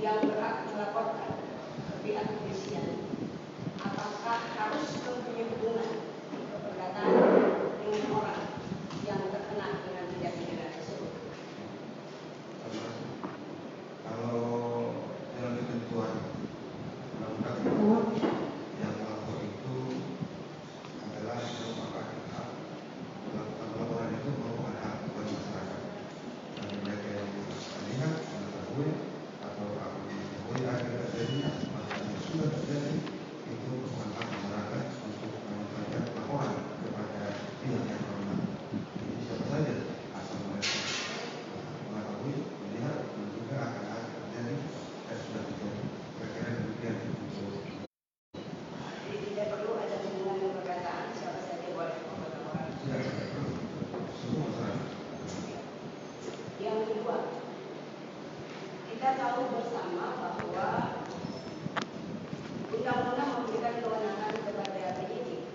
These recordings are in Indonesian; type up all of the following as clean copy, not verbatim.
yang berhak melaporkan ke pihak kepolisian apakah harus mempunyai hubungan keperdataan dengan orang yang terkena dengan tindak pidana tersebut. Kalau dalam ketentuan undang-undang yang melapor itu adalah merupakan hak, melakukan laporan itu merupakan hak bagi masyarakat. Dan mereka yang melihat, mengetahui atau mengetahui ada terjadinya maka yang sudah terjadi itu merupakan hak masyarakat untuk menyampaikan laporan kepada pihak yang berwenang. Jadi siapa saja asal mereka mengetahui, melihat, dan juga akan ada terjadi dan sudah terjadi. Kira-kira demikian untuk. Jadi tidak perlu ada hubungan keperdataan, siapa saja boleh membuat laporan. Tidak perlu. Semua masyarakat. Yang kedua, kita tahu bersama bahwa undang-undang memberikan kewenangan kepada penyidik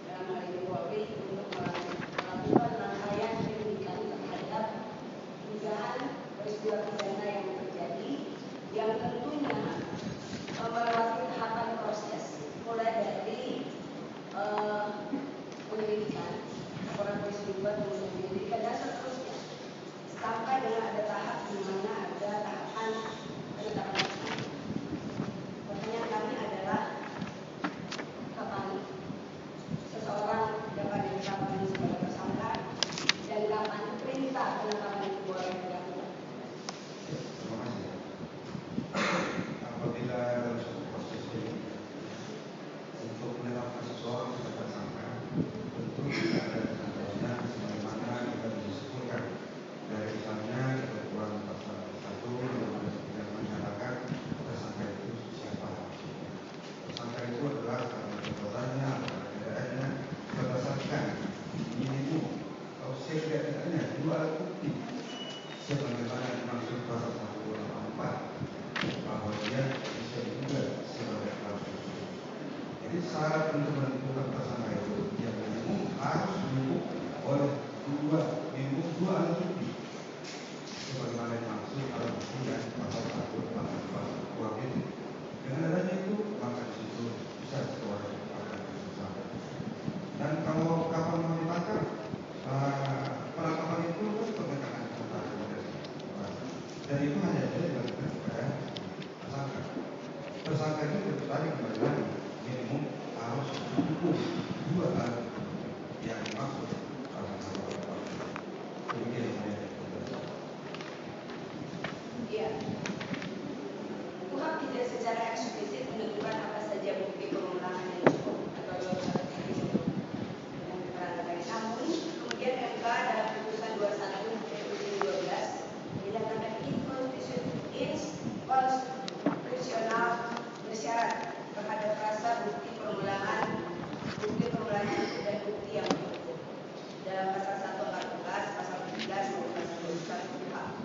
dalam hal ini Polri untuk melakukan rangkaian penyidikan terhadap dugaan peristiwa pidana yang terjadi, yang tentunya melewati tahapan proses mulai dari penyelidikan, laporan polisi dibuat, kemudian penyelidikan dan seterusnya sampai dengan ada tahap di mana ada tahapan penetapan tersangka. Pertanyaan kami adalah kapan seseorang dapat ditetapkan sebagai tersangka dan kapan perintah penetapan itu boleh dilakukan. Terima kasih. Apabila dalam suatu proses ini untuk menetapkan seseorang sebagai tersangka, tentu tidak ada contohnya sebagaimana kita disebutkan dari misalnya ketentuan pasal 1 yang menyatakan tersangka itu siapa. Tersangka itu adalah karena perbuatannya atau keadaannya berdasarkan minimum atau setidaknya 2 alat bukti sebagaimana dimaksud pasal 184 bahwa dia bisa diduga sebagai pelaku. Jadi syarat untuk menentukan tersangka itu yang minimum harus dimiliki oleh minimum 2 alat bukti sebagaimana dimaksud alat bukti yang pasal 184 kuhp. Dengan adanya itu maka di situ bisa dikeluarkan tersangka. Dan kalau kapan mau ditangkap, penangkapan itu kan pemeriksaan dan itu hanya bisa dilakukan kepada tersangka. Tersangka itu tadi kembali lagi minimum harus mendukung 2 alat yang dimaksud pasal 184. Demikian saya. Iya. Kuhap tidak secara eksplisit menentukan apa saja bukti permulaan yang cukup atau 2 alat yang cukup yang diterangkan tadi. Namun kemudian MK dalam putusan 21/2012 menyatakan inkonstitusional bersyarat terhadap rasa bukti permulaan itu dan bukti yang cukup dalam pasal 114, pasal 17 maupun pasal 21 KUHP.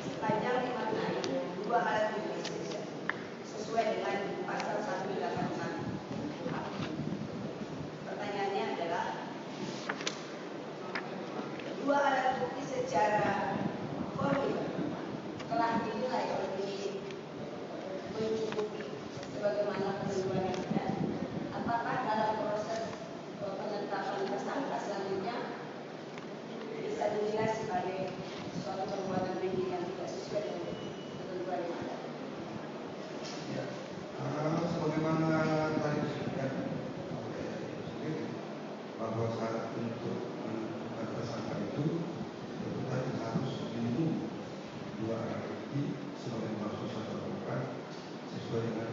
Sepanjang dimaknai 2 alat bukti sesuai dengan pasal 181 KUHP. Pertanyaannya adalah 2 alat bukti secara formil telah dinilai oleh penyidik mencukupi sebagaimana ketentuan yang ada. Apakah dalam proses penetapan tersangka selanjutnya bisa dinilai sebagai suatu perbuatan penyidik yang tidak sesuai dengan ketentuan yang ada? Ya, sebagaimana tadi disebutkan bahwa syarat untuk menentukan tersangka itu tadi harus minimum 2 alat bukti sebagai maksud satu perbuatan sesuai dengan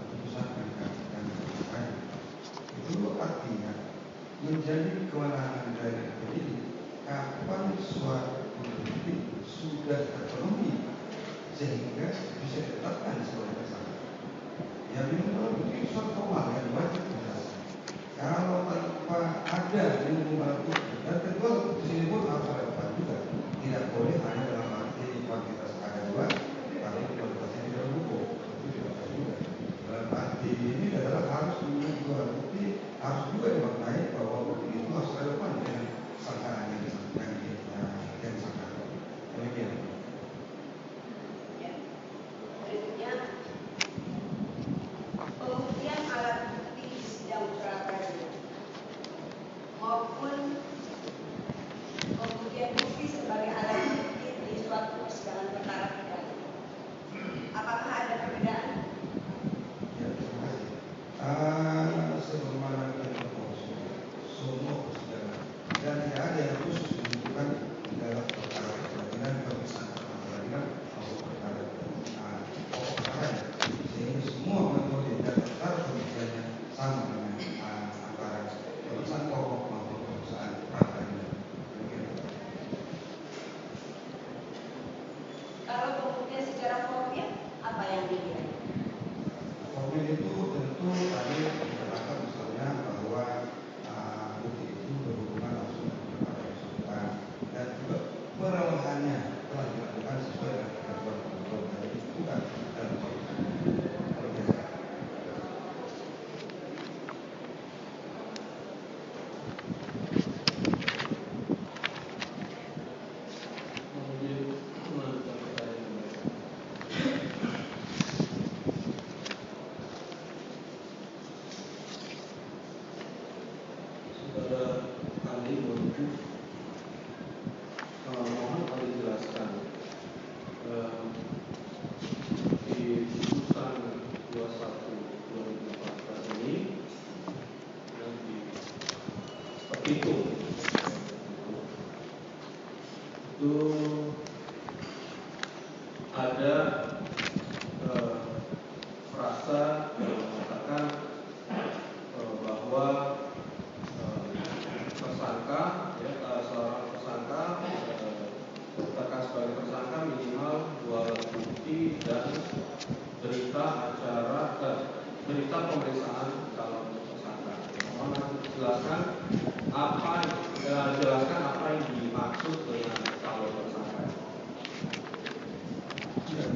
keputusan MK yang disampaikan. Itu artinya menjadi kewenangan dari penyidik kapan suatu bukti sudah terpenuhi sehingga bisa ditetapkan sebagai tersangka. Ya minimum bukti suatu formal yang wajib dijelaskan. Kalau tanpa ada minimum alat bukti dan kedua bukti sini pun harus relevan juga. Tidak boleh hanya dalam arti kuantitas ada 2 tapi kualitasnya tidak mendukung. Itu tidak baik juga. Dalam arti ini adalah harus memiliki 2 alat bukti, harus juga dimaknai bahwa bukti itu harus relevan dengan sangkaan yang disangkakan. Demikian. Ya. itu ada frasa yang mengatakan bahwa tersangka, seorang tersangka ditetapkan sebagai tersangka minimal 2 alat bukti dan berita pemeriksaan calon tersangka. Mohon jelaskan apa yang dimaksud dengan calon tersangka. Ya,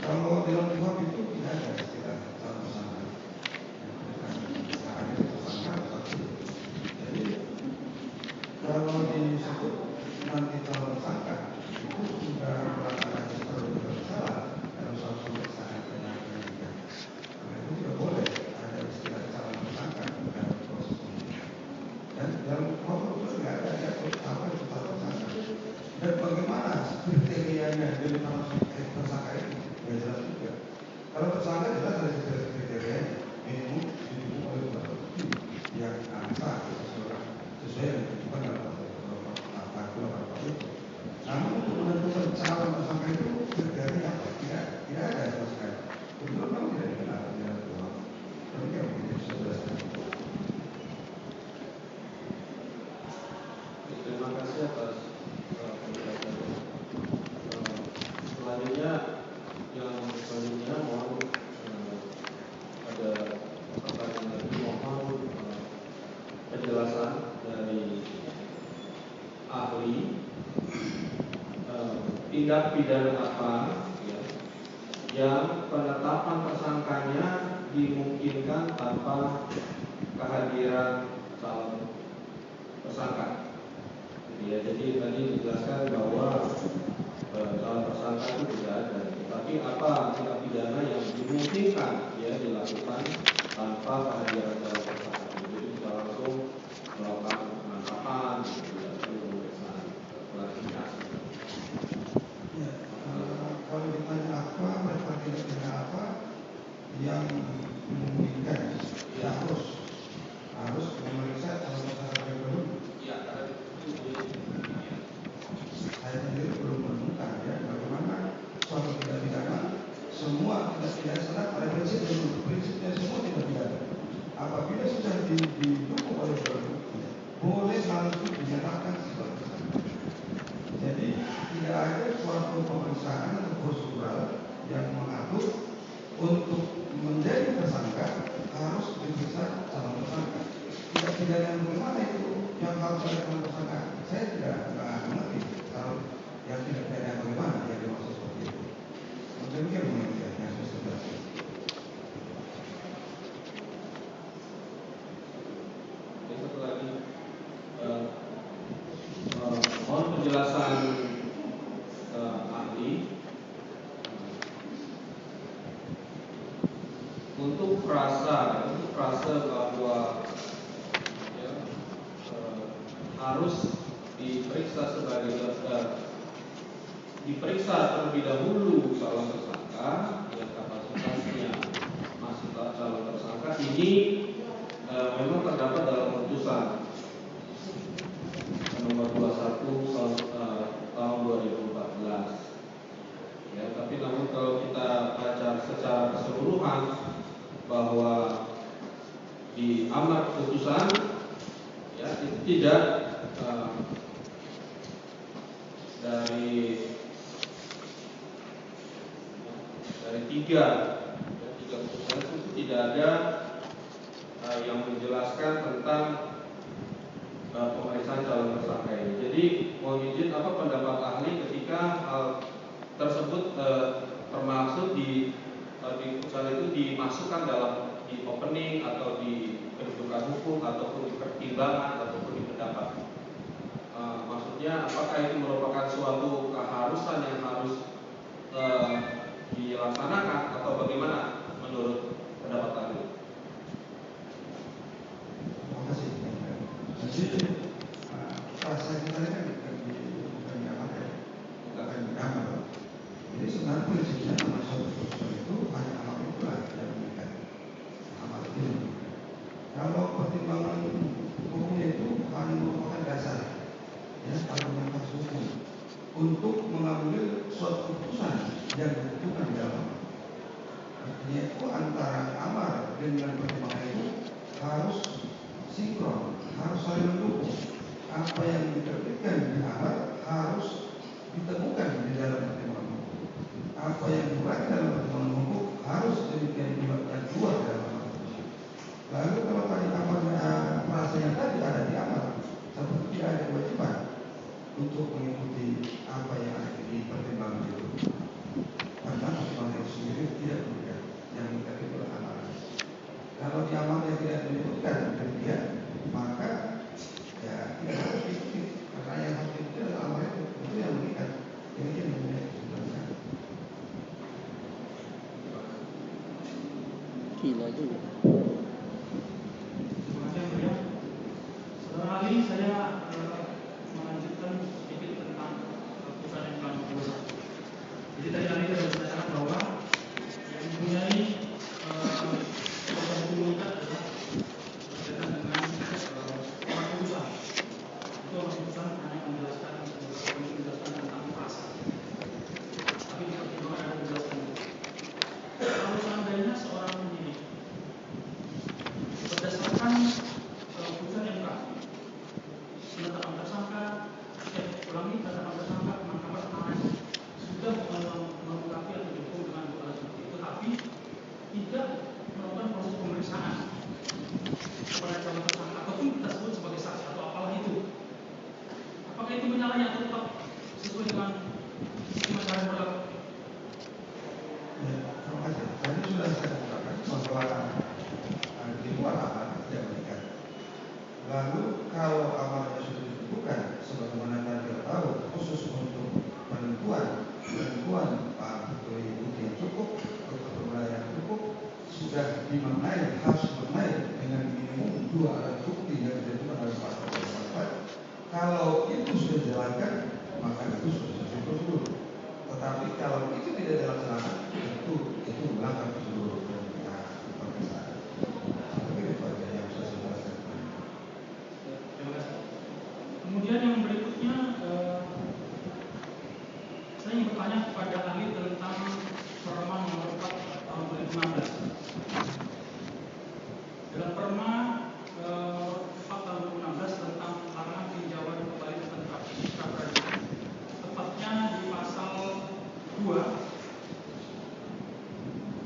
kalau dalam kuhap itu tidak ada istilah calon tersangka. Ada tersangka. Jadi kalau disebut nanti calon tersangka itu sudah melakukan sesuatu yang salah dalam soal pemeriksaan penyidikan. Karena itu tidak boleh ada istilah calon tersangka dalam proses penyidikan. Dan dalam kuhap itu tidak ada apa itu calon tersangka. Dan bagaimana kriterianya dari tersangka itu ya jelas juga. Kalau tersangka jelas ada kriteria minimum oleh bukti yang sah sesuai yang ditentukan dalam pasal itu. Namun untuk menentukan calon tersangka itu kriteria apa? Tidak ada sama sekali. Betul memang tidak dikenal dalam kuhap. Demikian mungkin bisa jelaskan. Terima kasih atas penjelasannya. Selanjutnya mohon ada pertanyaan lagi, mohon penjelasan dari ahli tindak pidana apa ya, yang penetapan tersangkanya dimungkinkan tanpa kehadiran calon tersangka. Ya, jadi tadi dijelaskan bahwa calon tersangka itu tidak ada. Tapi apa tindak pidana yang dimungkinkan ya dilakukan tanpa kehadiran calon tersangka? Jadi bisa langsung melakukan penangkapan, tidak perlu pemeriksaan klarifikasi. Ya, kalau ditanya apa, berapa tindak pidana apa yang memungkinkan, ya harus memeriksa calon tersangka dulu. Ya, karena itu Saya sendiri belum menemukan ya bagaimana suatu tindak pidana semua tindak pidana sana pada prinsipnya semua tindak pidana. Apabila sudah didukung oleh bukti, boleh langsung dinyatakan sebagai tersangka. Jadi tidak ada suatu pemeriksaan atau prosedural yang mengatur untuk menjadi tersangka harus diperiksa calon tersangka. Tidak pidana yang bagaimana itu yang harus ada calon tersangka? Saya tidak mengerti kalau yang tidak pidana bagaimana yang dimaksud seperti itu. Demikian mungkin yang saya sudah. satu lagi, mohon penjelasan ahli untuk frasa bahwa ya, harus diperiksa sebagai diperiksa terlebih dahulu calon tersangka yang kapasitasnya masih calon tersangka ini memang terdapat dalam putusan nomor 21 tahun 2014. Ya, tapi namun kalau kita baca secara keseluruhan bahwa di amar putusan ya itu tidak dari tiga putusan itu tidak ada yang menjelaskan tentang pemeriksaan calon tersangka ini. Jadi mohon izin apa pendapat ahli ketika hal tersebut termaksud di putusan itu dimasukkan dalam di opening atau di kedudukan hukum ataupun di pertimbangan ataupun di pendapat. Maksudnya apakah itu merupakan suatu keharusan yang harus dilaksanakan atau bagaimana menurut pendapat ahli? Terima kasih. Jadi frasa kita ini kan bukan di kamar. Jadi sebenarnya prinsipnya nomor satu putusan itu hanya amal itulah yang mengikat amal itu. Kalau pertimbangan hukumnya itu yaitu antara amar dengan pertimbangan itu harus sinkron, harus saling mendukung. Apa yang diterbitkan di amar harus ditemukan di dalam pertimbangan hukum. Apa yang dibuat dalam pertimbangan hukum harus demikian juga yang keluar dalam amar tersebut. Lalu kalau tadi amarnya merasa yang tadi ada di amar, seperti tidak ada kewajiban untuk mengikuti apa yang ada di pertimbangan itu. Karena pertimbangan itu sendiri tidak menyebutkan yang mengikat itu adalah amaran. Kalau di amarnya tidak menyebutkan demikian, maka ya tidak harus diikuti. Karena yang harus diikuti adalah amar itu yang mengikat. Demikian yang punya kesimpulan. Gila juga. Terima kasih Mulia. Saudara ahli, saya melanjutkan sedikit tentang putusan yang telah dibuat. Jadi tadi ahli sudah mengatakan bahwa yang mempunyai proses komunitas adalah berkaitan dengan orang putusan. Itu orang putusan hanya menjelaskan tentang frasa. Tapi di pertimbangan ada menjelaskan. Kalau seandainya seorang penyidik berdasarkan putusan MK penetapan tersangka, penetapan tersangka, penangkapan tahanan sudah melengkapi atau didukung dengan dua alat bukti, tetapi tidak melakukan proses pemeriksaan kepada calon tersangka ataupun kita sebut sebagai saksi atau apalah itu. Apakah itu menyalahi atau tetap sesuai dengan hukum acara yang berlaku? Ya, terima kasih. Tadi sudah saya katakan bahwa di luar amar tidak mengikat. Lalu kalau amarnya sudah ditentukan, sebagaimana tadi kita tahu, khusus untuk penentuan bukti yang cukup atau permulaan yang cukup sudah dimaknai, harus dimaknai dengan minimum 2 alat bukti yang ditentukan oleh pasal 44. Kalau itu sudah dijalankan, maka itu sudah sesuai prosedur. Tetapi kalau itu tidak dilaksanakan, itu melanggar prosedur pemeriksaan. Tapi itu aja yang bisa saya jelaskan. Terima kasih. Kemudian yang berikutnya, saya ingin bertanya kepada ahli tentang Perma nomor 4 tahun 2016. Dalam Perma nomor 4 tahun 2016 tentang larangan tinjauan kembali tentang pra-peradilan, tepatnya di pasal 2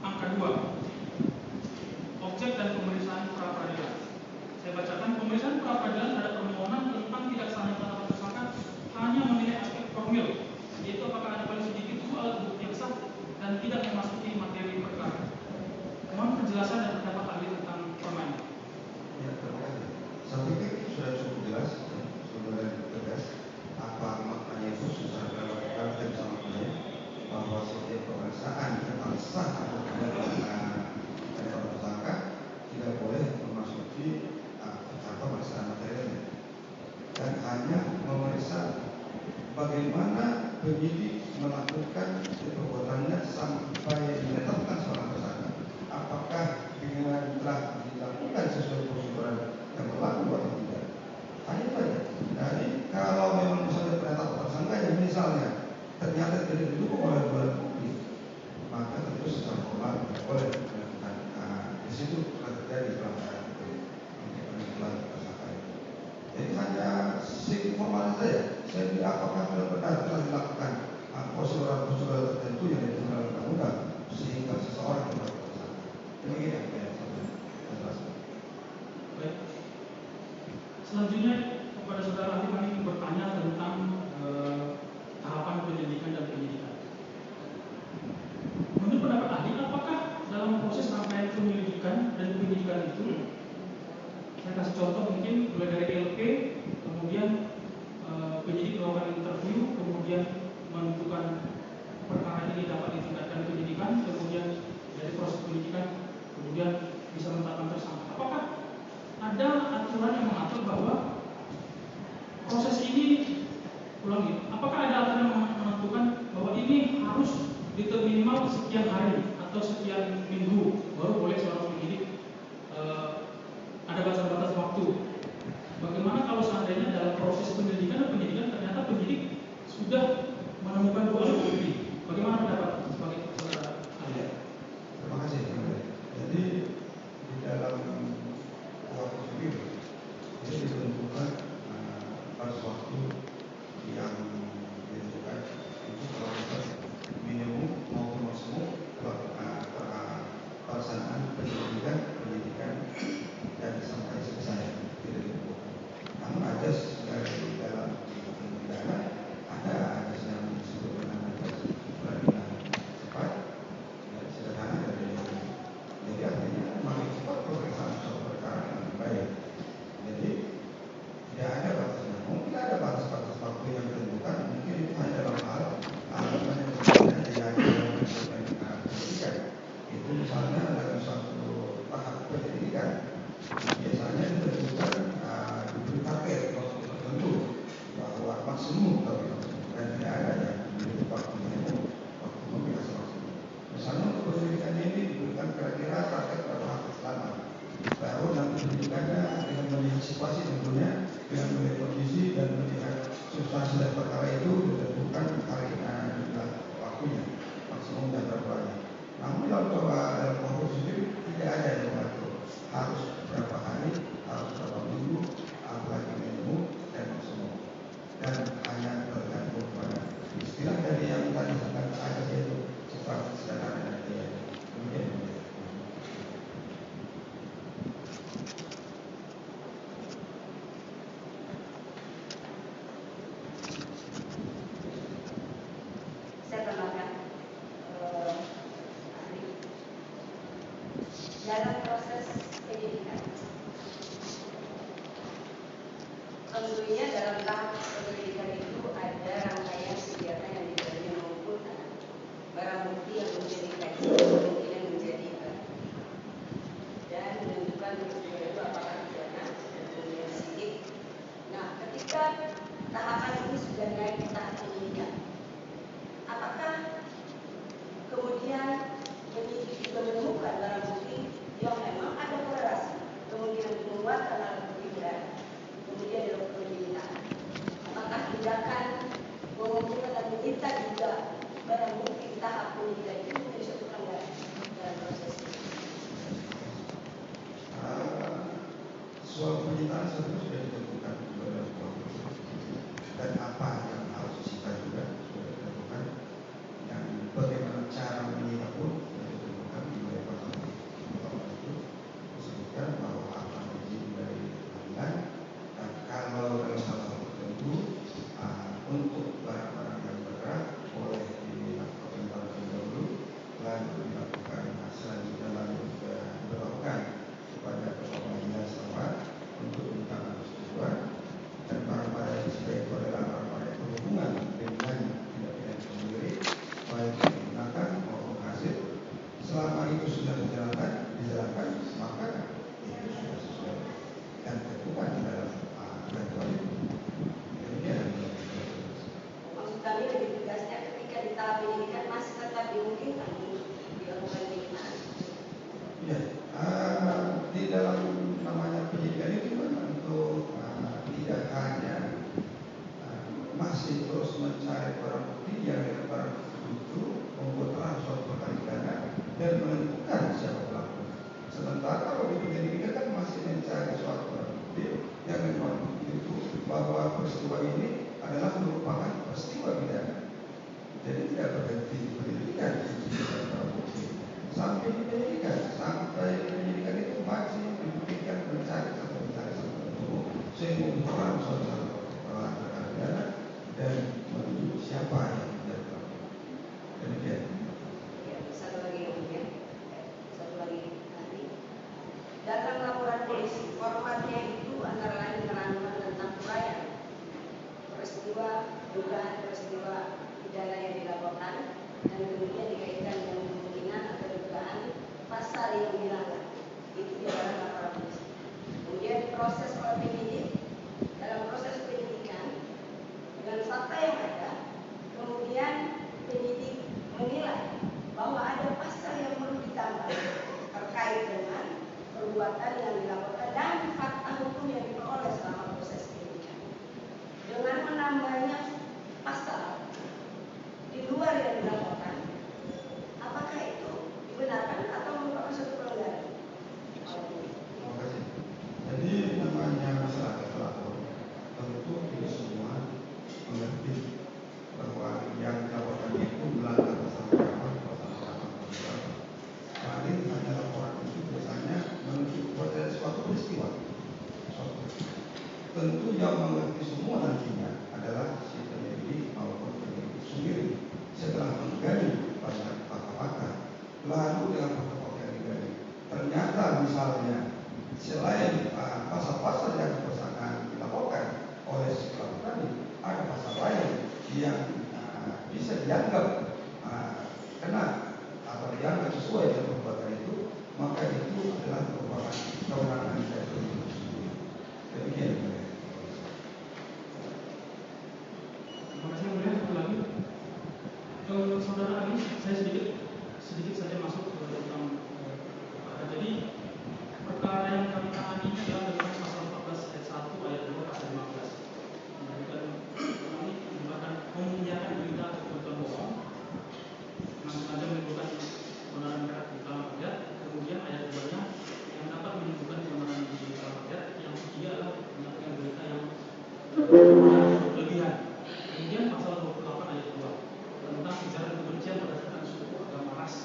angka 2, objek dan pemeriksaan pra-peradilan. Saya bacakan, pemeriksaan pra-peradilan terhadap permohonan tentang tidak sahnya penetapan tersangka hanya menilai aspek formil, yaitu apakah ada paling sedikit 2 alat bukti yang sah dan tidak memasuki materi perkara. Mohon penjelasan dan pendapat ahli tentang perma ini. Ya, terima kasih. Saya pikir sudah cukup jelas, sudah tegas apa maknanya itu secara gramatical dan sama maknanya bahwa setiap pemeriksaan tentang sah atau tidak penetapan tersangka tidak boleh memasuki pemeriksaan materialnya dan hanya memeriksa bagaimana penyidik melakukan perbuatannya sampai menetapkan seorang tersangka. Apakah dengan telah dilakukan sesuai prosedur yang berlaku atau tidak? Hanya saja. Jadi kalau memang misalnya penetapan tersangkanya misalnya ternyata tidak didukung oleh 2 alat bukti, maka tentu secara formal tidak boleh dilakukan. Di situ telah terjadi pelanggaran tersangka itu. Jadi hanya formal saja. Saya tidak apakah benar-benar telah dilakukan prosedur tertentu yang ditentukan oleh undang-undang sehingga seseorang tidak tersangka. Demikian yang saya jelaskan. Baik. Selanjutnya kepada saudara ahli kami ingin bertanya tentang tahapan penyelidikan dan penyidikan. Menurut pendapat ahli, apakah dalam proses rangkaian penyelidikan dan penyidikan itu, saya kasih contoh mungkin mulai dari LP, kemudian penyidik melakukan interview, kemudian menentukan perkara ini dapat ditingkatkan penyidikan, kemudian dari proses penyidikan, kemudian bisa menetapkan tersangka. Apakah ada aturan yang mengatur bahwa proses ini, apakah ada aturan yang menentukan bahwa ini harus minimal sekian hari atau sekian minggu baru boleh seorang penyidik ada batas-batas waktu? Bagaimana kalau seandainya dalam proses penyelidikan dan penyidikan ternyata penyidik sudah menemukan 2 alat bukti? Bagaimana pendapat sebagai saudara ahli? Terima kasih. pelaksanaan pendidikan dan sampai selesai tidak dibuka. Namun ada dari dalam pidana ada yang disebut dengan azas peradilan cepat dan sederhana dan ringan. Jadi artinya makin cepat pemeriksaan suatu perkara yang lebih baik. Jadi tidak ada batasnya. Mungkin ada batas-batas waktu yang ditentukan. Mungkin itu hanya dalam hal alasan yang sebenarnya tidak ada dalam pendidikan. Itu misalnya dalam suatu tahap pendidikan biasanya ditentukan diberi target waktu tertentu bahwa maksimum dan tidak ada yang diberi waktu minimum waktu pemeriksaan maksimum. Misalnya untuk pendidikan ini diberikan kira-kira target berapa lama. Baru nanti pendidikannya dengan melihat situasi tentunya dengan melihat kondisi dan melihat substansi dan perkara itu ditentukan waktunya maksimum dan berapa lama. Namun dalam konkurs sendiri tidak ada yang mengatur harus berapa hari, harus berapa minggu, apalagi minimum dan maksimum. Dan hanya tergantung pada istilah dari yang tadi sangat ada yaitu cepat, sederhana dan ringan. Kemudian saya tambahkan dalam proses penyidikan. Tentunya dalam tahap penyidikan itu ada rangkaian kegiatan yang dijalani maupun barang bukti yang menjadi teks, yang menjadi dan menentukan peristiwa itu apakah pidana dan kemudian sidik. Nah, ketika tahapan ini sudah naik ke tahap penyidikan, apakah kemudian penyidik juga menemukan barang bukti yang memang ada korelasi kemungkinan penguatan alat bukti berat kemudian dilakukan penyidikan? Apakah tindakan mengumpulkan dan menyita juga barang bukti di tahap penyidikan itu menjadi suatu pelanggaran dalam proses ini? soal penyitaan sebenarnya sudah ditentukan dalam konkurs dan apa yang harus disita juga sudah ditentukan dan bagaimana cara menyita pun sudah ditentukan di pasal itu disebutkan bahwa akan izin dari pengadilan dan kalau dalam hal tertentu untuk barang-barang yang bergerak boleh dilakukan terlebih dahulu lalu dilakukan selanjutnya lalu diberlakukan kepada pengadilan setempat untuk minta persetujuan dan barang-barang yang sebagai itu adalah barang-barang yang berhubungan dengan tindak pidana sendiri baik digunakan maupun hasil selama itu sudah dijalankan maka itu sudah sesuai dan tentukan di dalam ketentuan itu. Maksud kami lebih tegasnya ketika di tahap penyidikan masih tetap dimungkinkan untuk dilakukan penyitaan. Ya, di dalam namanya penyidikan itu kan untuk tidak hanya masih terus mencari barang bukti yang dengan barang bukti itu membuat terang suatu perkara pidana dan menentukan siapa pelaku. Sementara kalau di penyelidikan kan masih mencari suatu barang bukti yang memang itu bahwa peristiwa ini adalah merupakan peristiwa pidana. Jadi tidak berhenti di penyelidikan barang bukti sampai di penyelidikan itu masih dibuktikan mencari sehingga orang suatu perkara pidana dan menunjuk siapa yang menjadi pelaku. Demikian. Satu lagi nanti dalam laporan polisi formatnya itu antara lain menerangkan tentang uraian peristiwa dugaan peristiwa pidana yang dilaporkan dan kemudian dikaitkan dengan kemungkinan atau dugaan pasal yang dilanggar. Itu di dalam laporan polisi. Kemudian proses oleh penyidik dalam proses penyidikan dengan fakta yang ada, kemudian penyidik menilai bahwa ada pasal yang perlu ditambah terkait dengan perbuatan yang dilaporkan dan fakta hukum yang diperoleh selama proses penyidikan. Dengan menambahnya pasal di luar yang dilaporkan, apakah itu dibenarkan atau merupakan suatu pelanggaran? Terima kasih. Jadi namanya masyarakat pelapor tentu tidak semua mengerti bahwa yang dilaporkan itu melanggar pasal berapa. Paling hanya laporan yang mengerti semua nantinya adalah si penyelidik maupun penyelidik sendiri. Setelah menggali banyak fakta-fakta, lalu dengan fakta-fakta yang digali, ternyata misalnya selain pasal-pasal yang dilaporkan oleh si pelaku tadi, ada pasal lain yang bisa dianggap kena atau dianggap sesuai dengan perbuatan itu, maka itu adalah merupakan kewenangan dari penyelidik sendiri. Demikian. Terima kasih Mulia. Satu lagi, saudara Ali, saya sedikit saja masuk ke tentang jadi perkara yang kami tangani ini adalah dengan pasal 14 ayat 1 ayat 2 pasal 15. Dan kami merupakan menyiarkan berita atau kebetulan bohong dengan sengaja menimbulkan kebenaran berat di dalam rakyat. Kemudian ayat 2-nya yang dapat menimbulkan kebenaran di dalam rakyat. Yang ketiga adalah menyampaikan berita yang berlebihan. Kemudian pasal 28 ayat 2 tentang ujaran kebencian berdasarkan suku, agama, ras.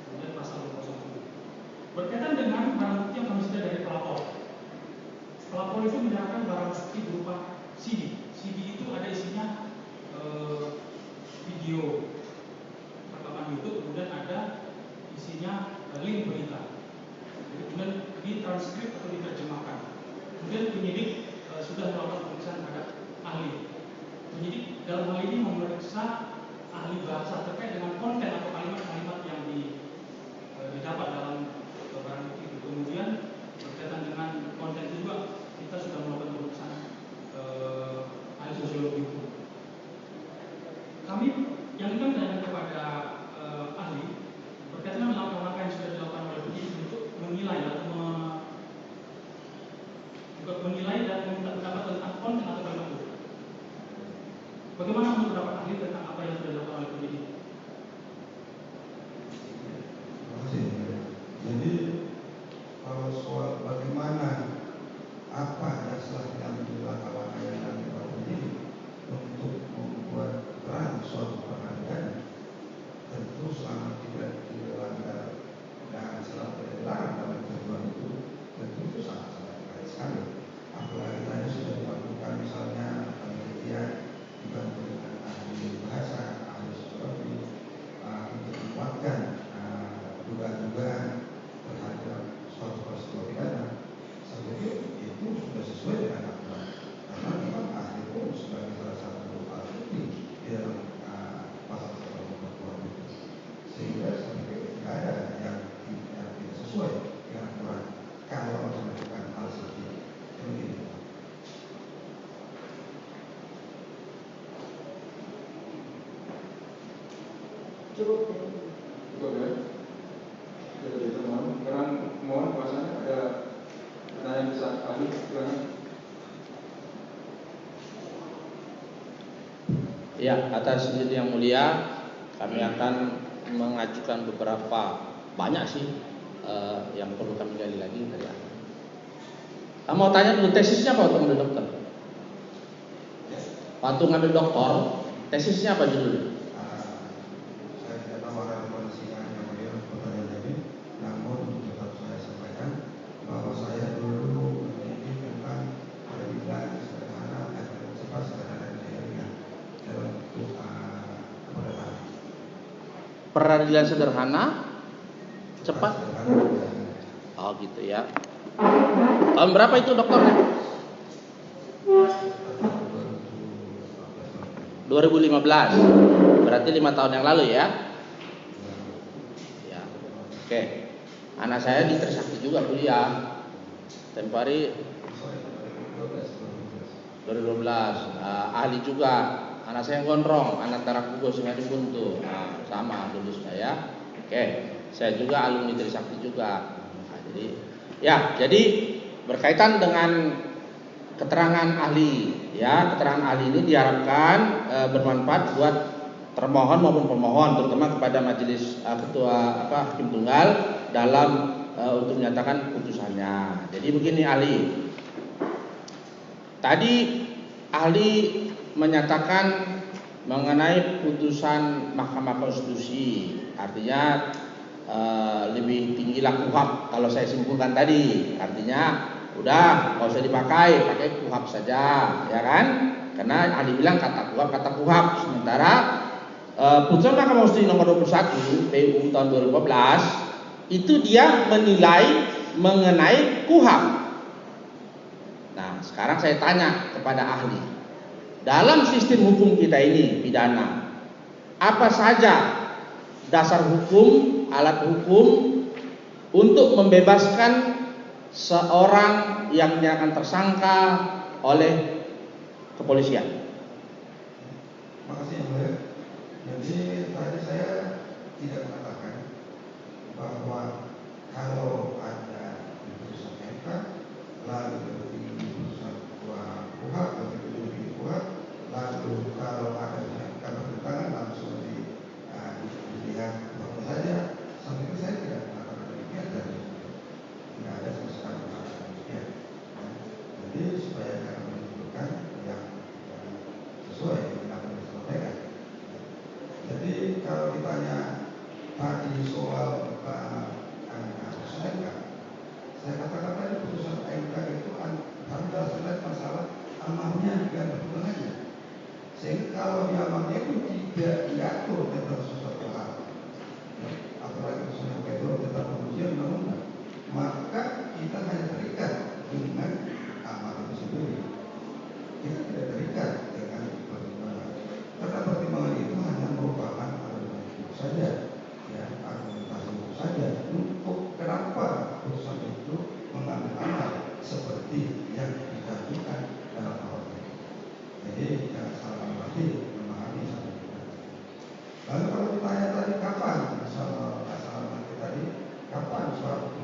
Kemudian pasal 207 berkaitan dengan barang bukti yang kami sudah dari pelapor. Pelapor itu menyerahkan barang bukti berupa CD. CD itu ada isinya video rekaman YouTube, kemudian ada isinya link berita. Kemudian ditranskrip atau diterjemahkan. Kemudian penyidik sudah melakukan pemeriksaan terhadap ahli. Penyidik dalam hal ini memeriksa ahli bahasa terkait dengan konten atau kalimat-kalimat yang didapat dalam barang bukti itu. Kemudian berkaitan dengan konten itu juga kita sudah melakukan pemeriksaan ahli sosiologi itu. Kami yang kami tanyakan kepada ahli berkaitan dengan langkah-langkah yang sudah dilakukan oleh penyidik untuk menilai atau menilai dan meminta pendapat tentang konten atau kalimat itu. Bagaimana menurut pendapat ahli tentang apa yang sudah dilakukan oleh penyidik? Terima kasih. Jadi kalau soal bagaimana apa dasar yang langkah-langkah yang dilakukan oleh penyidik untuk membuat terang suatu perkara, tentu selama tidak dilanggar dan selama tidak dilarang dalam ketentuan itu, tentu itu sangat-sangat baik sekali. Apalagi tadi sudah dilakukan misalnya penelitian dibantu dengan ahli bahasa, ahli sosiologi untuk menguatkan dugaan-dugaan terhadap suatu peristiwa pidana. Saya pikir itu sudah sesuai dengan aturan, karena memang ahli pun sebagai salah satu alat bukti di dalam pasal 142 itu. Sehingga saya pikir tidak ada yang tidak sesuai dengan aturan kalau melakukan hal seperti itu. Demikian. Cukup ya. Jadi teman, sekarang mohon bahasanya ada pertanyaan besar ahli, silakan. Ya, atas izin yang mulia, kami akan mengajukan beberapa, banyak sih yang perlu kami gali lagi dari ahli. Kamu mau tanya dulu tesisnya apa waktu ngambil dokter? Waktu ngambil dokter, tesisnya apa judulnya? Saya tidak tahu ada kondisinya yang mulia pertanyaan tadi, namun tetap saya sampaikan bahwa saya dulu meneliti tentang peradilan sederhana dan cepat sederhana dan ringan dalam bentuk keperdataan. Peradilan sederhana, cepat. Sederhana. Oh gitu ya. Tahun berapa itu dokternya? 2015. Berarti 5 tahun yang lalu ya. Ya. Oke. Anak saya di Trisakti juga kuliah. Tempo hari 2012. Ahli juga. Anak saya yang gondrong, anak Tarakugo Singadi Buntu. Nah, sama lulusnya ya. Oke. Saya juga alumni Trisakti juga. Nah, jadi berkaitan dengan keterangan ahli, ya, keterangan ahli ini diharapkan bermanfaat buat termohon maupun pemohon, terutama kepada majelis ketua hakim tunggal dalam untuk menyatakan putusannya. Jadi begini ahli, tadi ahli menyatakan mengenai putusan Mahkamah Konstitusi, artinya lebih tinggilah KUHP kalau saya simpulkan tadi, artinya udah nggak usah dipakai, pakai KUHP saja, ya kan? Karena ahli bilang kata KUHP. Sementara putusan Mahkamah Konstitusi nomor 21 PU tahun 2015 itu dia menilai mengenai KUHP. Nah, sekarang saya tanya kepada ahli, dalam sistem hukum kita ini pidana, apa saja dasar hukum, alat hukum untuk membebaskan seorang yang dinyatakan tersangka oleh kepolisian? Makasih yang mulia. Jadi tadi saya tidak mengatakan bahwa kalau ada putusan MK lalu di putusan KUHP atau di KUHP, lalu kalau ada MK bertentangan langsung dilihat bahwa saja. Sampai itu saya tidak mengatakan demikian dan tidak ada sama sekali mengatakan demikian. Jadi supaya jangan menunjukkan yang sesuai dengan apa yang disampaikan. Jadi kalau ditanya tadi soal putusan MK, saya katakan tadi putusan MK itu adalah masalah amannya dan perundangannya. Sehingga kalau di amannya itu tidak diatur tentang sesuatu hal, apalagi putusan MK itu tentang pengujian undang-undang, maka kita hanya terikat dengan aman itu sendiri. Kita tidak terikat dengan pertimbangan. Karena pertimbangan itu hanya merupakan argumen itu saja, ya, argumentasi itu saja untuk kenapa putusan itu mengambil amal seperti yang dijanjikan dalam hal ini. Jadi jangan salah mengerti, memahami sampai itu. Lalu kalau ditanya tadi kapan, salah mengerti tadi, kapan suatu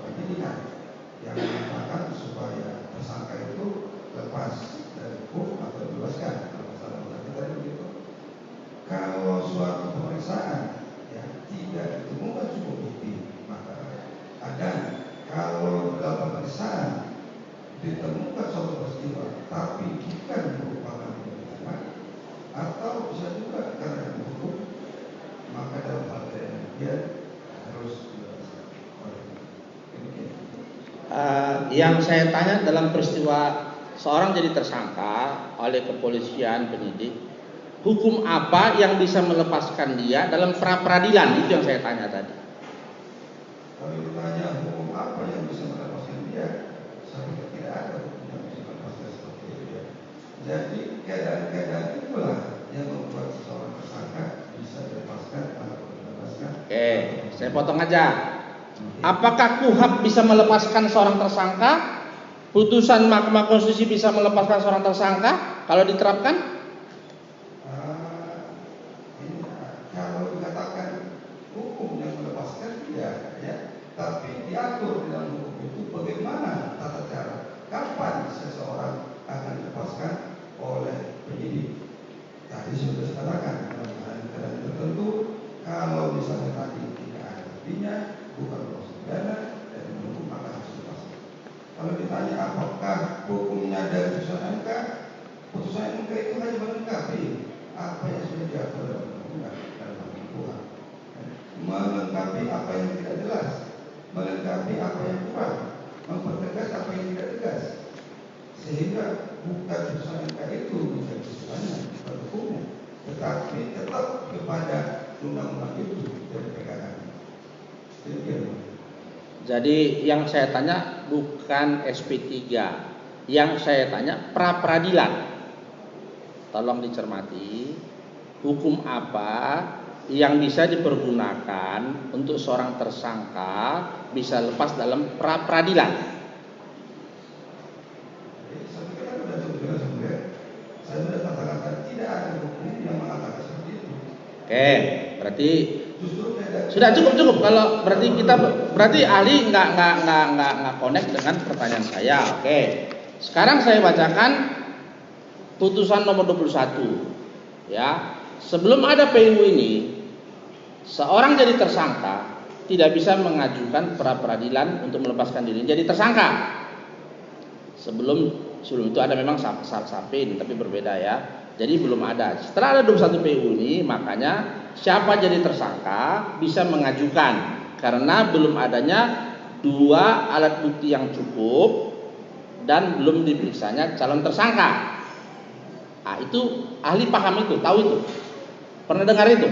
penyidikan yang mengatakan supaya tersangka itu lepas dari hukum atau dibebaskan, kalau salah mengerti tadi begitu. Kalau suatu pemeriksaan ya tidak ditemukan cukup bukti, maka ada. Kalau dalam pemeriksaan ditemukan suatu peristiwa tapi bukan merupakan pidana atau bisa juga karena hukum, maka dalam hal demikian harus dibebaskan. Yang saya tanya dalam peristiwa seorang jadi tersangka oleh kepolisian, penyidik, hukum apa yang bisa melepaskan dia dalam pra peradilan? Itu yang saya tanya tadi. Kalau ditanya hukum apa yang bisa melepaskan dia, saya pikir tidak ada hukum yang bisa melepaskan seperti itu. Ya. Jadi keadaan-keadaan itulah yang membuat seseorang tersangka bisa dilepaskan atau dibebaskan. Oke, saya potong aja. Apakah KUHP bisa melepaskan seorang tersangka? Putusan Mahkamah Konstitusi bisa melepaskan seorang tersangka kalau diterapkan? Kalau dikatakan hukum yang melepaskan tidak, ya, tapi diatur di dalam hukum itu bagaimana tata cara, kapan seseorang akan dilepaskan oleh penyidik. Tadi sudah saya katakan dalam keadaan tertentu, kalau misalnya tadi tidak ada buktinya, bukan proses pidana, dan hukum maka harus dilepaskan. Kalau ditanya apakah hukumnya dari putusan MK itu hanya melengkapi apa yang sudah diatur dalam undang-undang, dalam hukum, melengkapi apa yang tidak jelas, melengkapi apa yang kurang, mempertegas apa yang tidak tegas, sehingga bukan putusan MK itu menjadi semuanya bukan hukumnya, tetapi tetap kepada undang-undang itu dari pegangan. Jadi yang saya tanya bukan SP3, yang saya tanya pra peradilan. Tolong dicermati, hukum apa yang bisa dipergunakan untuk seorang tersangka bisa lepas dalam pra peradilan? Saya sudah katakan tidak ada hukum yang mengatakan seperti itu. Oke, berarti sudah cukup. Kalau berarti ahli nggak connect dengan pertanyaan saya. Oke, sekarang saya bacakan putusan nomor 21. Ya, sebelum ada PU ini, seorang jadi tersangka tidak bisa mengajukan pra peradilan untuk melepaskan diri jadi tersangka. Sebelum itu ada memang sapin, tapi berbeda ya. Jadi belum ada. Setelah ada 21 PU ini, makanya siapa jadi tersangka bisa mengajukan karena belum adanya 2 alat bukti yang cukup dan belum diperiksanya calon tersangka. Nah, itu ahli paham itu, tahu itu, pernah dengar itu?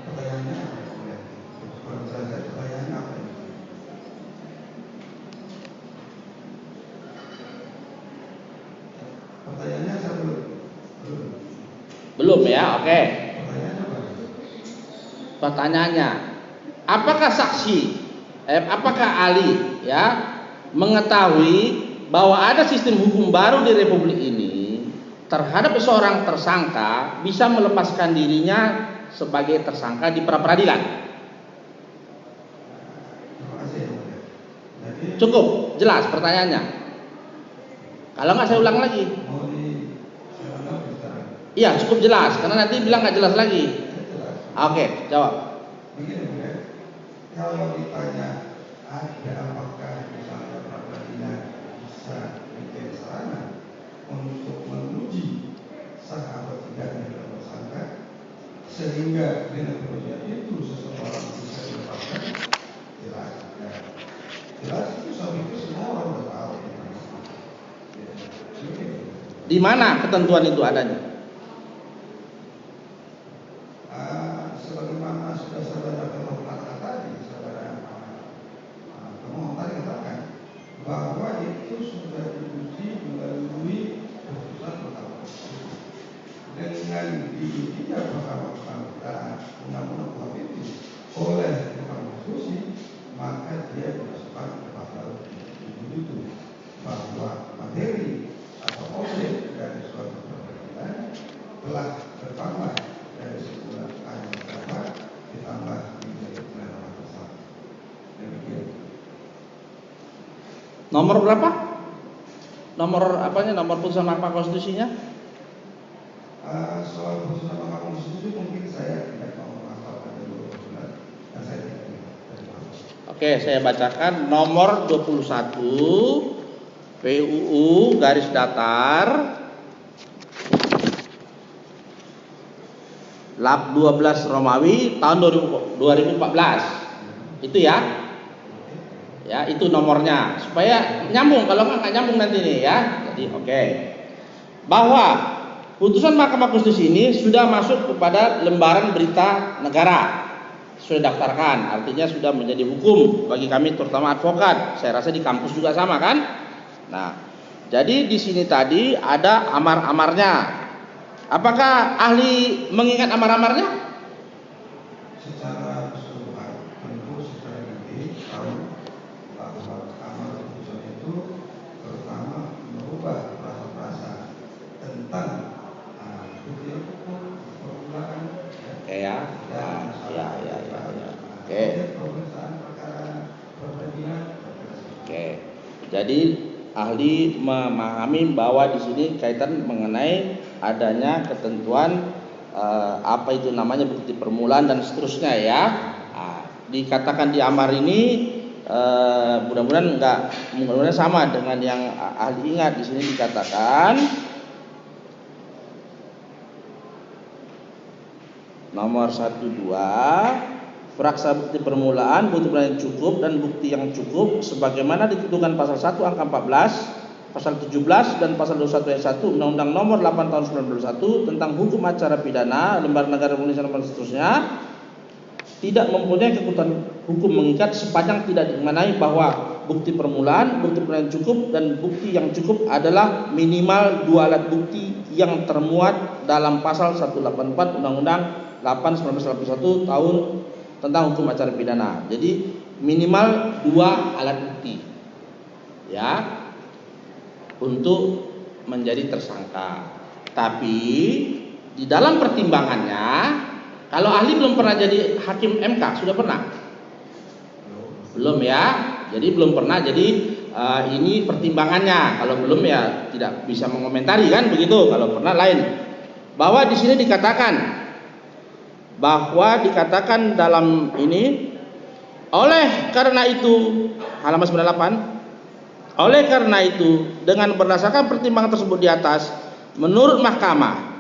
Pertanyaannya apa? Kalau saya pertanyaannya apa? Pertanyaannya saya Belum ya, oke. Pertanyaannya apa? Pertanyaannya, apakah saksi, apakah ahli ya mengetahui bahwa ada sistem hukum baru di Republik ini terhadap seorang tersangka bisa melepaskan dirinya sebagai tersangka di pra peradilan? Terima kasih. Jadi Cukup jelas pertanyaannya. Kalau nggak saya ulang lagi. mau di saya ulang sekarang. Iya, cukup jelas karena nanti bilang nggak jelas lagi. Jelas. Oke, jawab. Begini ya, kalau ditanya ada apakah misalnya pra peradilan bisa menjadi sarana untuk menguji sah atau tidaknya tersangka sehingga dengan kemudian itu seseorang bisa dilepaskan, jelas. Ya. Jelas itu sampai itu semua orang sudah tahu. Di mana ketentuan itu adanya? Sebagaimana sudah saudara katakan tadi, saudara pemohon tadi katakan bahwa itu sudah diuji melalui putusan Mahkamah Konstitusi. Dengan diujinya Mahkamah Undang-Undang KUHP itu oleh Mahkamah Konstitusi, maka dia dimasukkan ke pasal 7 itu bahwa materi atau objek dari suatu peradilan telah bertambah dari sebulan ayat pertama ditambah menjadi penetapan tersangka. Demikian. Nomor berapa? Nomor apanya? Nomor putusan Mahkamah Konstitusinya? Soal putusan Mahkamah Konstitusi mungkin saya tidak mau menghafalkan dulu putusan dan saya tidak tahu. Oke, saya bacakan nomor 21 PUU garis datar Lab 12 Romawi tahun 2014. Itu ya. Ya, itu nomornya supaya nyambung, kalau nggak nyambung nanti nih ya. Jadi oke. Bahwa putusan Mahkamah Konstitusi ini sudah masuk kepada lembaran berita negara. Sudah daftarkan, artinya sudah menjadi hukum bagi kami terutama advokat. Saya rasa di kampus juga sama kan? Nah, jadi di sini tadi ada amar-amarnya. Apakah ahli mengingat amar-amarnya? Secara keseluruhan tentu secara detail tahu bahwa amar putusan itu terutama merubah frasa-frasa tentang bukti hukum, permulaan, Oke ya. Ya. Oke. pemeriksaan perkara peradilan. Oke. Jadi ahli memahami bahwa di sini kaitan mengenai adanya ketentuan apa itu namanya bukti permulaan dan seterusnya ya. Nah, dikatakan di amar ini mudah-mudahan sama dengan yang ahli ingat. Di sini dikatakan nomor 12 praksa bukti permulaan, bukti permulaan yang cukup dan bukti yang cukup sebagaimana ditentukan pasal 1 angka 14, pasal 17 dan pasal 21 ayat 1 Undang-Undang Nomor 8 tahun 1991 tentang hukum acara pidana, Lembaga Negara Indonesia dan seterusnya, tidak mempunyai kekuatan hukum mengikat sepanjang tidak dimenai bahwa bukti permulaan, bukti permulaan yang cukup dan bukti yang cukup adalah minimal 2 alat bukti yang termuat dalam pasal 184 Undang-Undang 8 1981 tahun tentang hukum acara pidana. Jadi minimal 2 alat bukti ya untuk menjadi tersangka. Tapi di dalam pertimbangannya, kalau ahli belum pernah jadi hakim MK, sudah pernah? Belum ya. Jadi belum pernah. Jadi ini pertimbangannya. Kalau belum ya tidak bisa mengomentari kan begitu. Kalau pernah lain. Bahwa di sini dikatakan dalam ini, oleh karena itu, halaman 98, oleh karena itu dengan berdasarkan pertimbangan tersebut di atas, menurut mahkamah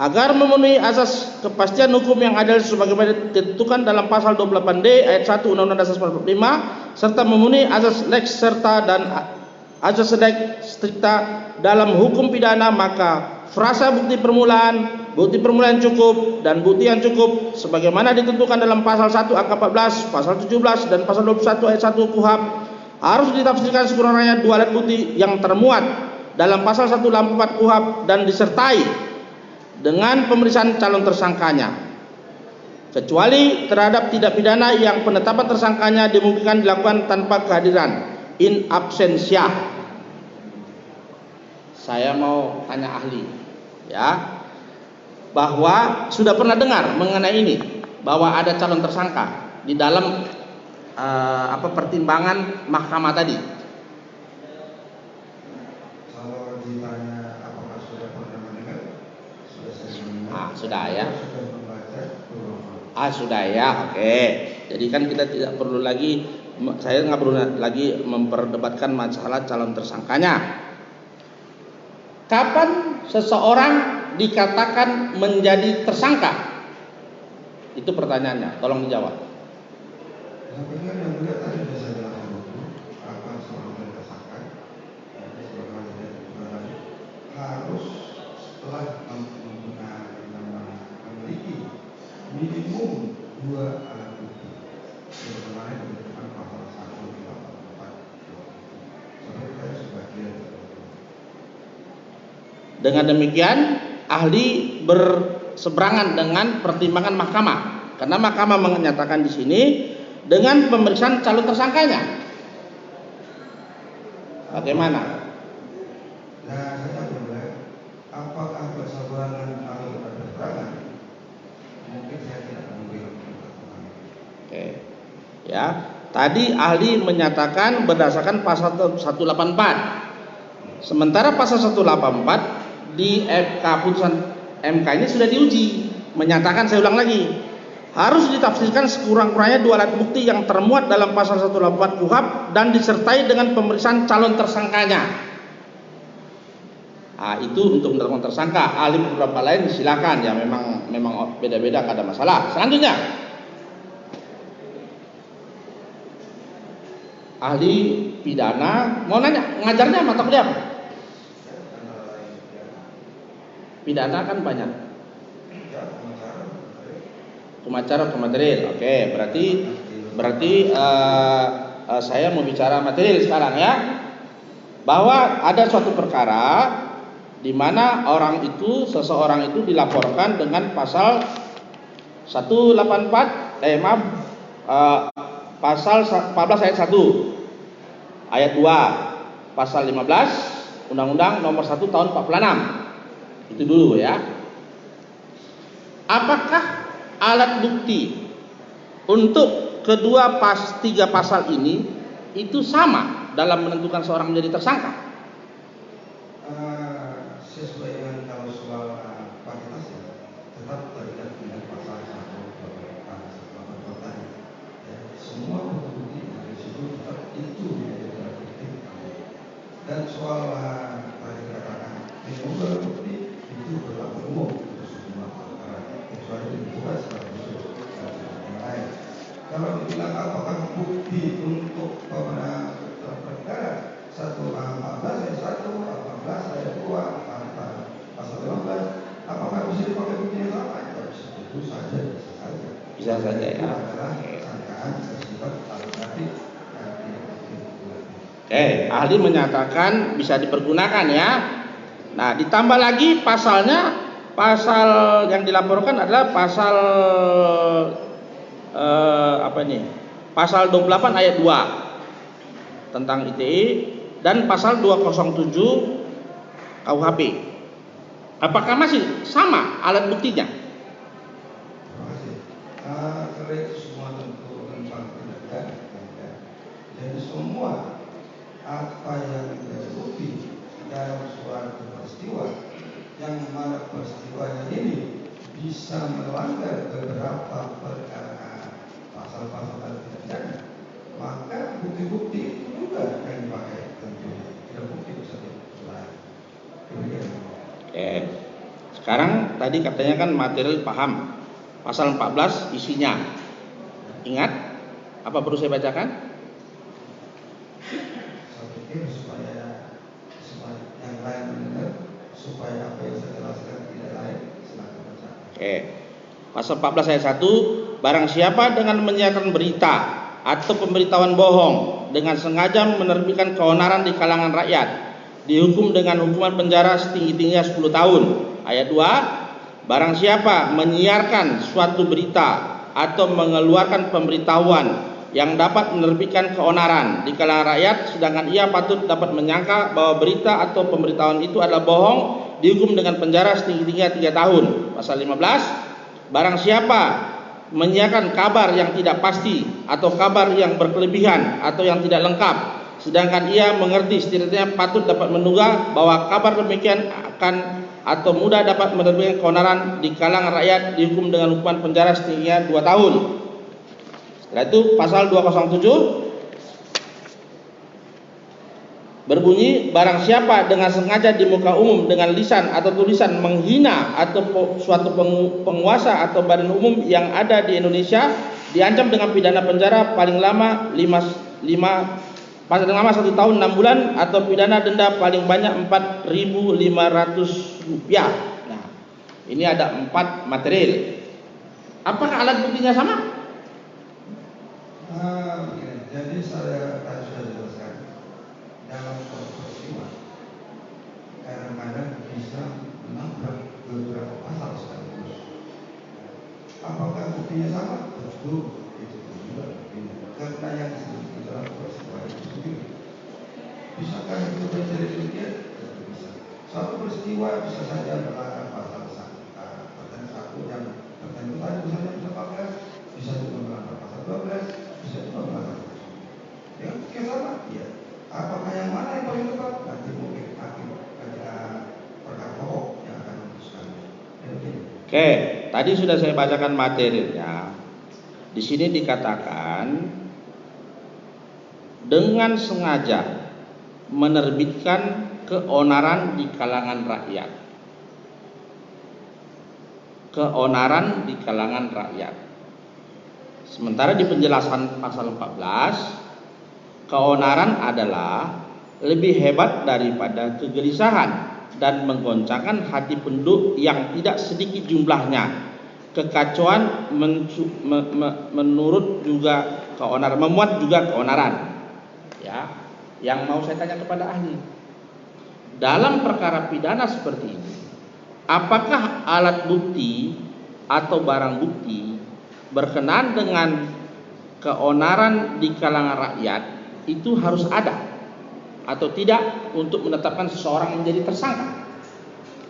agar memenuhi asas kepastian hukum yang adil sebagaimana ditentukan dalam pasal 28D ayat 1 Undang-Undang Dasar 1945 serta memenuhi asas lex serta dan asas lex stricta dalam hukum pidana, maka frasa bukti permulaan cukup dan bukti yang cukup sebagaimana ditentukan dalam pasal 1 angka 14, pasal 17 dan pasal 21 ayat 1 KUHP harus ditafsirkan sekurang-kurangnya dua alat bukti yang termuat dalam pasal 184 KUHP dan disertai dengan pemeriksaan calon tersangkanya, kecuali terhadap tindak pidana yang penetapan tersangkanya dimungkinkan dilakukan tanpa kehadiran in absentia. Saya mau tanya ahli, ya, bahwa sudah pernah dengar mengenai ini, bahwa ada calon tersangka di dalam pertimbangan mahkamah tadi. Kalau ditanya apakah sudah pernah mendengar, sudah saya mendengar. Sudah ya. Sudah membaca belum? Sudah ya, oke. Jadi kan kita tidak perlu lagi, saya nggak perlu lagi memperdebatkan masalah calon tersangkanya. Kapan seseorang dikatakan menjadi tersangka? Itu pertanyaannya, tolong dijawab. Sebenarnya yang mulia tadi sudah saya jelaskan dulu, apa seorang tersangka, harus setelah memiliki minimum 2 alat bukti, sebagaimana ditentukan pasal 184. Seperti saya sebagian. Dengan demikian, ahli berseberangan dengan pertimbangan mahkamah, karena mahkamah menyatakan di sini dengan pemeriksaan calon tersangkanya. Bagaimana? Nah, saya bilang, apakah berseberangan atau berseberangan? Mungkin saya tidak mungkin. Oke. Ya, tadi ahli menyatakan berdasarkan pasal 184. Sementara pasal 184 di putusan MK ini sudah diuji, menyatakan, saya ulang lagi, harus ditafsirkan sekurang-kurangnya dua alat bukti yang termuat dalam pasal 184 KUHP dan disertai dengan pemeriksaan calon tersangkanya. Itu untuk menetapkan tersangka. Ahli beberapa lain silakan, ya, memang beda-beda, tidak ada masalah. Selanjutnya, ahli pidana mau nanya, ngajarnya mata kuliah apa? Pidana kan banyak. Hukum acara, hukum material. Oke, berarti saya mau bicara material sekarang, ya. Bahwa ada suatu perkara di mana seseorang itu dilaporkan dengan pasal 184 pasal 14 ayat 1 ayat 2, pasal 15 Undang-Undang nomor 1 tahun 46. Itu dulu, ya. Apakah alat bukti untuk kedua tiga pasal ini itu sama dalam menentukan seorang menjadi tersangka? Sesuai dengan kalau soal kuantitas, ya, tetap terikat dengan pasal 184 tadi. Ya, semua bukti dari situ tetap itu menjadi alat bukti. Dan soal tadi katakan minimum bukti itu berlaku umum untuk semua perkara, kecuali dibuka secara khusus yang lain. Kalau dibilang apakah bukti untuk pemenang perkara 114 ayat 1, 14 ayat 2, pasal 15, apakah bisa dipakai bukti yang sama? Ya, itu saja, bisa saja. Ya. Adalah sangkaan bersifat alternatif. Oke, ahli menyatakan bisa dipergunakan, ya. Nah, ditambah lagi pasalnya, pasal yang dilaporkan adalah pasal pasal 28 ayat 2 tentang ITE dan pasal 207 KUHP. Apakah masih sama alat buktinya? Terima kasih. Karena itu semua tentu tentang tindakan. Jadi semua apa yang menjadi bukti dalam suatu peristiwa yang mana peristiwanya ini bisa melanggar beberapa perkara pasal-pasal dalam pidana, maka bukti-bukti itu juga yang dipakai tentunya. Tidak bukti bisa dilain. Oke. Sekarang tadi katanya kan material paham. Pasal 14 isinya. Ingat? Apa perlu saya bacakan? Saya pikir supaya yang lain mendengar, supaya apa yang saya jelaskan tidak lain, silakan baca. Oke. Pasal 14 ayat 1, barang siapa dengan menyiarkan berita atau pemberitahuan bohong dengan sengaja menerbitkan keonaran di kalangan rakyat, dihukum dengan hukuman penjara setinggi-tingginya 10 tahun. Ayat 2, barang siapa menyiarkan suatu berita atau mengeluarkan pemberitahuan yang dapat menerbitkan keonaran di kalangan rakyat, sedangkan ia patut dapat menyangka bahwa berita atau pemberitahuan itu adalah bohong, dihukum dengan penjara setinggi-tingginya 3 tahun. Pasal 15, barang siapa menyiarkan kabar yang tidak pasti atau kabar yang berkelebihan atau yang tidak lengkap, sedangkan ia mengerti setidaknya patut dapat menduga bahwa kabar demikian akan atau mudah dapat menerbitkan keonaran di kalangan rakyat, dihukum dengan hukuman penjara setingginya 2 tahun. Setelah itu pasal 207 berbunyi, barang siapa dengan sengaja di muka umum dengan lisan atau tulisan menghina atau suatu penguasa atau badan umum yang ada di Indonesia, diancam dengan pidana penjara paling lama 1 tahun 6 bulan atau pidana denda paling banyak Rp4.500. Nah, ini ada 4 material. Apakah alat buktinya sama? Begini, jadi saya tadi sudah jelaskan dalam suatu peristiwa kadang-kadang bisa menabrak beberapa pasal sekaligus. Apakah buktinya sama? Tentu itu juga begini. Karena yang disebut di dalam peristiwa itu sendiri. Bisakah itu terjadi demikian? Tidak bisa. Satu peristiwa bisa saja melanggar pasal tertentu yang tertentu tadi, misalnya pasal 14, bisa juga melanggar pasal 12, bisa juga melanggar. Ya, sama. Ya. Apakah yang mana yang paling tepat? Nanti mungkin hakim perkara pokok yang akan memutuskan. Oke, tadi sudah saya bacakan materinya. Di sini dikatakan dengan sengaja menerbitkan keonaran di kalangan rakyat. Keonaran di kalangan rakyat. Sementara di penjelasan pasal 14, keonaran adalah lebih hebat daripada kegelisahan dan menggoncangkan hati penduduk yang tidak sedikit jumlahnya. Kekacauan menurut juga keonaran, memuat juga keonaran. Ya, yang mau saya tanya kepada ahli, dalam perkara pidana seperti ini, apakah alat bukti atau barang bukti berkenaan dengan keonaran di kalangan rakyat itu harus ada atau tidak untuk menetapkan seseorang menjadi tersangka,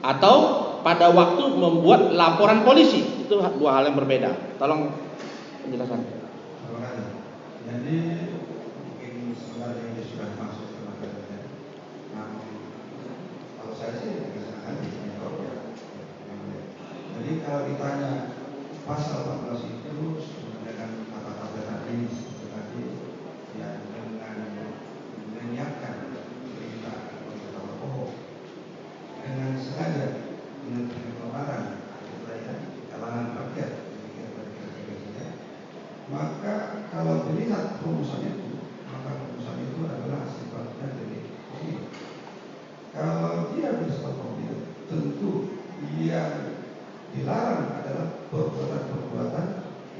atau pada waktu membuat laporan polisi? Itu 2 hal yang berbeda. Tolong penjelasan. Terima kasih. Jadi mungkin sebenarnya ini sudah masuk ke materinya. Namun kalau saya sih kesankan menjawab ya. Jadi kalau ditanya pasal 14 itu dengan kata-kata tadi seperti tadi yang dengan menyiapkan berita atau berita bohong dengan sengaja menerbitkan keonaran di kalangan rakyat, maka kalau dilihat rumusan itu, maka rumusan itu adalah sifatnya delik formil. Kalau dia bersifat formil, tentu yang dilarang adalah perbuatan-perbuatan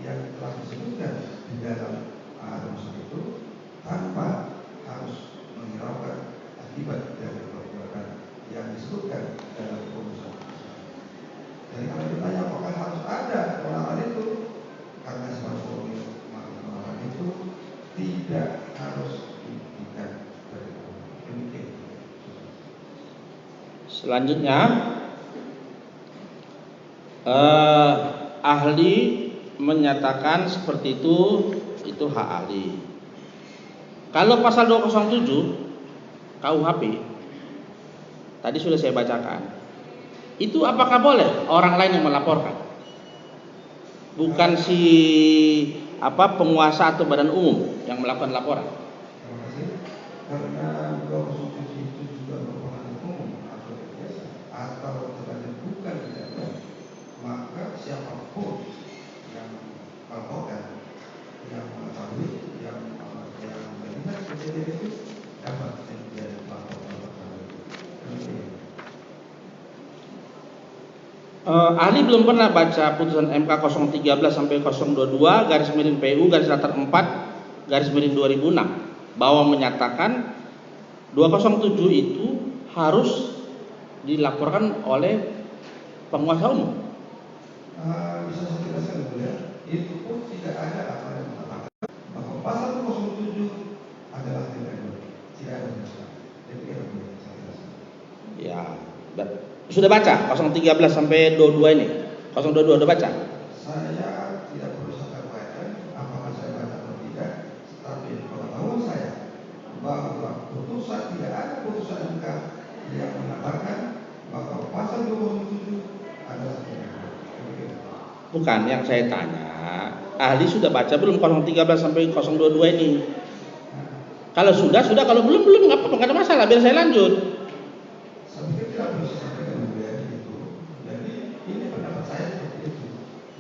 yang telah disebutkan di dalam rumusan itu tanpa harus menghiraukan akibat dari perbuatan yang disebutkan dalam rumusan. Jadi kalau ditanya apakah harus ada keonaran itu, karena sebab formil maka keonaran itu tidak harus dibuktikan dari demikian. Selanjutnya ahli menyatakan seperti itu hak ahli. Kalau pasal 207 KUHP tadi sudah saya bacakan, itu apakah boleh orang lain yang melaporkan? Bukan si penguasa atau badan umum yang melakukan laporan. Terima kasih. Karena 207 itu juga merupakan umum atau biasa atau terkadang bukan tidak Ahli belum pernah baca putusan MK 013 sampai 022 garis miring PU garis datar 4 garis miring 2006 bahwa menyatakan 207 itu harus dilaporkan oleh penguasa umum. Bisa saya jelaskan dulu ya. Itu pun tidak ada apa yang mengatakan bahwa pasal 07 adalah tidak ada masalah. Jadi saya jelaskan. Ya, sudah baca 013 sampai 22 ini. 022 udah baca? Saya tidak perlu saya baca apakah saya baca atau tidak, tapi pengetahuan saya bahwa putusan tidak ada putusan MK yang mengatakan bahwa pasal 27 adalah tidak. Bukan yang saya tanya. Ahli sudah baca belum 013 sampai 022 ini? Kalau sudah, kalau belum nggak apa-apa, nggak ada masalah. Biar saya lanjut.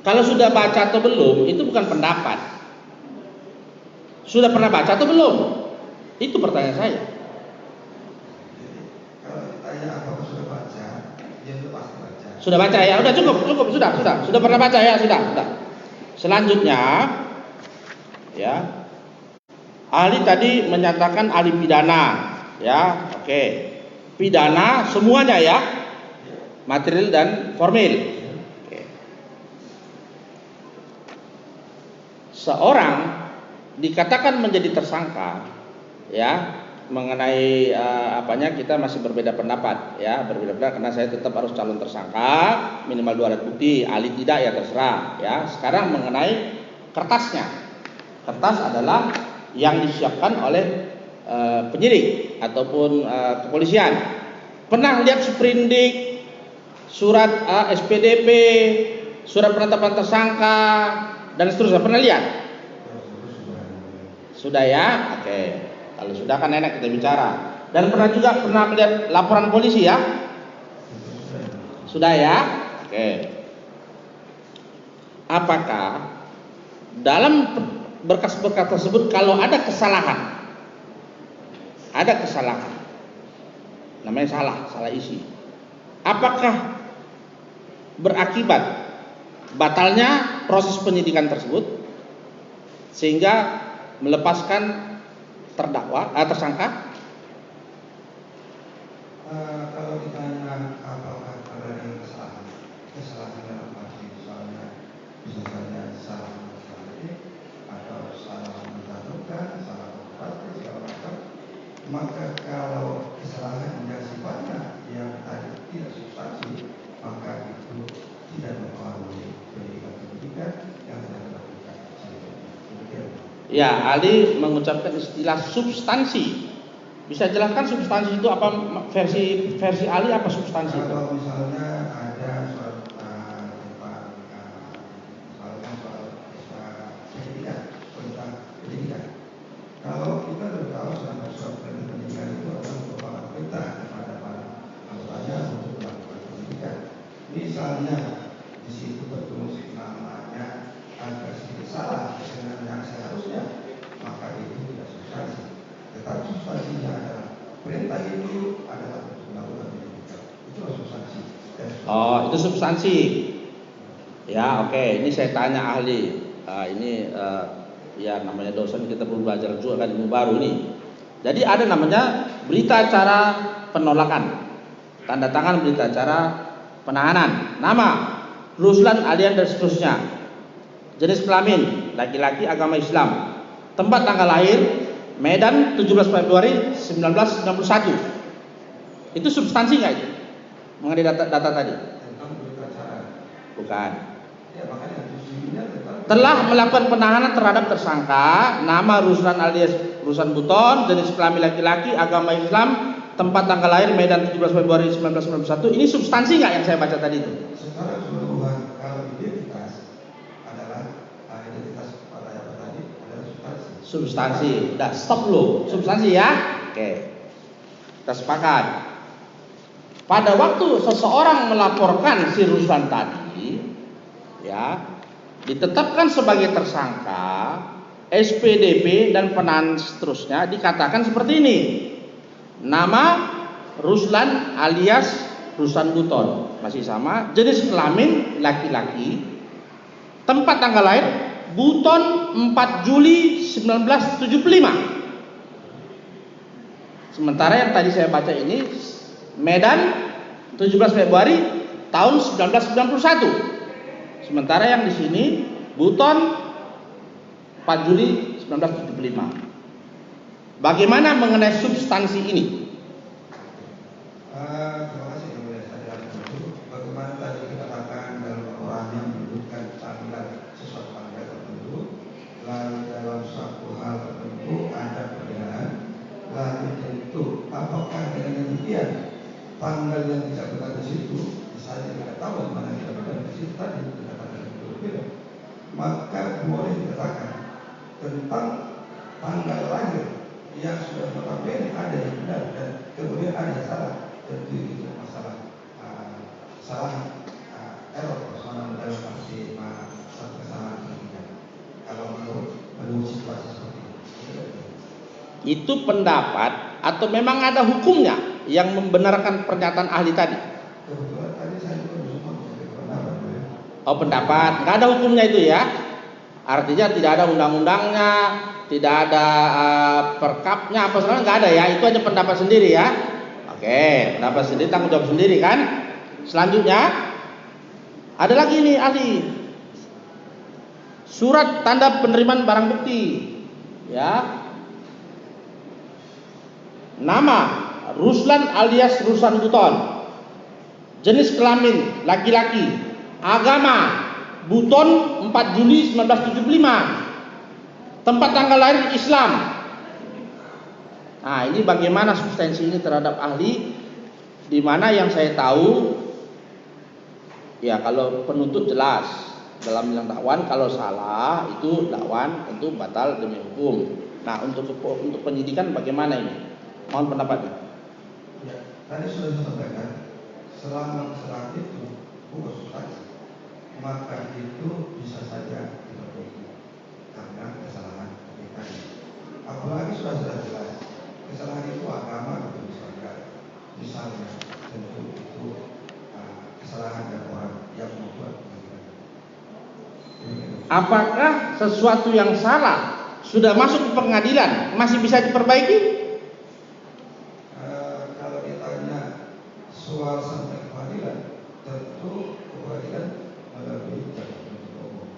Kalau sudah baca atau belum, itu bukan pendapat. Sudah pernah baca atau belum? Itu pertanyaan saya. Kalau ditanya apakah sudah baca, ya sudah pasti baca. Sudah baca ya, udah cukup, sudah pernah baca ya, sudah. Selanjutnya, ya, ahli tadi menyatakan ahli pidana, ya, oke, pidana semuanya ya, material dan formil. Seorang dikatakan menjadi tersangka, ya, mengenai apanya kita masih berbeda pendapat, ya, karena saya tetap harus calon tersangka minimal 2 alat bukti, ahli tidak ya terserah, ya. Sekarang mengenai kertasnya, kertas adalah yang disiapkan oleh penyidik ataupun kepolisian. Pernah lihat sprindik, surat SPDP, surat penetapan tersangka dan seterusnya, pernah lihat? Sudah ya, oke. Kalau sudah kan enak kita bicara. Dan pernah melihat laporan polisi ya? Sudah ya, oke. Apakah dalam berkas-berkas tersebut kalau ada kesalahan, namanya salah isi, apakah berakibat batalnya proses penyidikan tersebut sehingga melepaskan tersangka? Kalau ditanya apakah ada kesalahan dalam arti misalnya bisa saja salah mensalih atau salah mencantumkan, salah pasti segala macam, maka kalau kesalahan yang sifatnya yang tadi tidak substansi, maka itu tidak mempengaruhi pendidikan yang telah dilakukan. Ya, ahli mengucapkan istilah substansi. Bisa jelaskan substansi itu apa? Versi ahli apa substansi itu? Kalau misalnya ada soal pendidikan, kalau kita sudah tahu soal pendidikan itu adalah merupakan perintah kepada para anggotanya untuk melakukan pendidikan. Misalnya di situ tertulis namanya agak sedikit salah dengan yang seharusnya, maka itu tidak substansi. Tetapi substansinya adalah perintah itu adalah untuk melakukan pendidikan. Itulah substansi. Oh, itu substansi. Ya, oke. Ini saya tanya ahli. Ya namanya dosen kita perlu belajar juga kan ilmu baru nih. Jadi ada namanya berita acara penolakan, tanda tangan berita acara penahanan, nama Ruslan Alian dan seterusnya, jenis kelamin laki-laki, agama Islam, tempat tanggal lahir Medan 17 Februari 1991. Itu substansi nggak itu mengenai data tadi? Tentang berita acara. Bukan. Ya, makanya substansinya tentang Telah melakukan penahanan terhadap tersangka nama Ruslan alias Ruslan Buton, jenis kelamin laki-laki, agama Islam, tempat tanggal lahir Medan 17 Februari 1991. Ini substansi nggak yang saya baca tadi itu? secara keseluruhan. Kalau identitas adalah identitas pada apa tadi adalah substansi. Substansi. Udah stop lo. Substansi ya. Oke. Kita sepakat. Pada waktu seseorang melaporkan si Ruslan tadi, ya, ditetapkan sebagai tersangka, SPDP dan penahanan seterusnya dikatakan seperti ini. Nama Ruslan alias Ruslan Buton. masih sama, jenis kelamin laki-laki, tempat tanggal lahir Buton 4 Juli 1975. Sementara yang tadi saya baca ini Medan 17 Februari tahun 1991. Sementara yang di sini Buton 4 Juli 1975. Bagaimana mengenai substansi ini? Terima kasih yang boleh saya jelaskan dulu. Bagaimana tadi kita katakan dalam orang yang menyebutkan tanggal sesuatu tanggal tertentu, lalu dalam suatu hal tertentu ada perbedaan, lalu tentu apakah dengan demikian tanggal yang disebutkan di situ, misalnya kita tahu di mana kita berada di situ tadi kita katakan itu berbeda, maka boleh dikatakan tentang tanggal lahir yang sudah notabene ada yang benar dan kemudian ada yang salah. Tentu itu masalah error personal dalam arti satu kesalahan kita. Kalau menurut situasi seperti itu. Itu pendapat atau memang ada hukumnya yang membenarkan pernyataan ahli tadi? Kebetulan tadi saya juga sempat pendapat. Oh, pendapat, nggak ada hukumnya itu ya? Artinya tidak ada undang-undangnya, tidak ada perkapnya apa segala, nggak ada ya? Itu aja pendapat sendiri ya? Oke, pendapat sendiri, tanggung jawab sendiri kan? Selanjutnya ada lagi nih ahli, surat tanda penerimaan barang bukti, ya. Nama Ruslan alias Ruslan Buton, jenis kelamin laki-laki, agama Buton 4 Juli 1975, tempat tanggal lahir Islam. Nah, ini bagaimana substansi ini terhadap ahli, di mana yang saya tahu ya kalau penuntut jelas dalam bilang dakwan, kalau salah itu dakwan tentu batal demi hukum. Nah, untuk penyidikan bagaimana ini? Mohon pendapatnya. Ya, tadi sudah disampaikan selama kesalahan itu bukan substansi, maka itu bisa saja diperbaiki karena kesalahan ketika apalagi sudah jelas kesalahan itu agama itu misalnya tentu itu kesalahan dari orang yang membuat. Apakah sesuatu yang salah sudah masuk ke pengadilan masih bisa diperbaiki? Kalau ditanya soal sampai ke pengadilan, tentu pengadilan melalui jalur penuntut umum.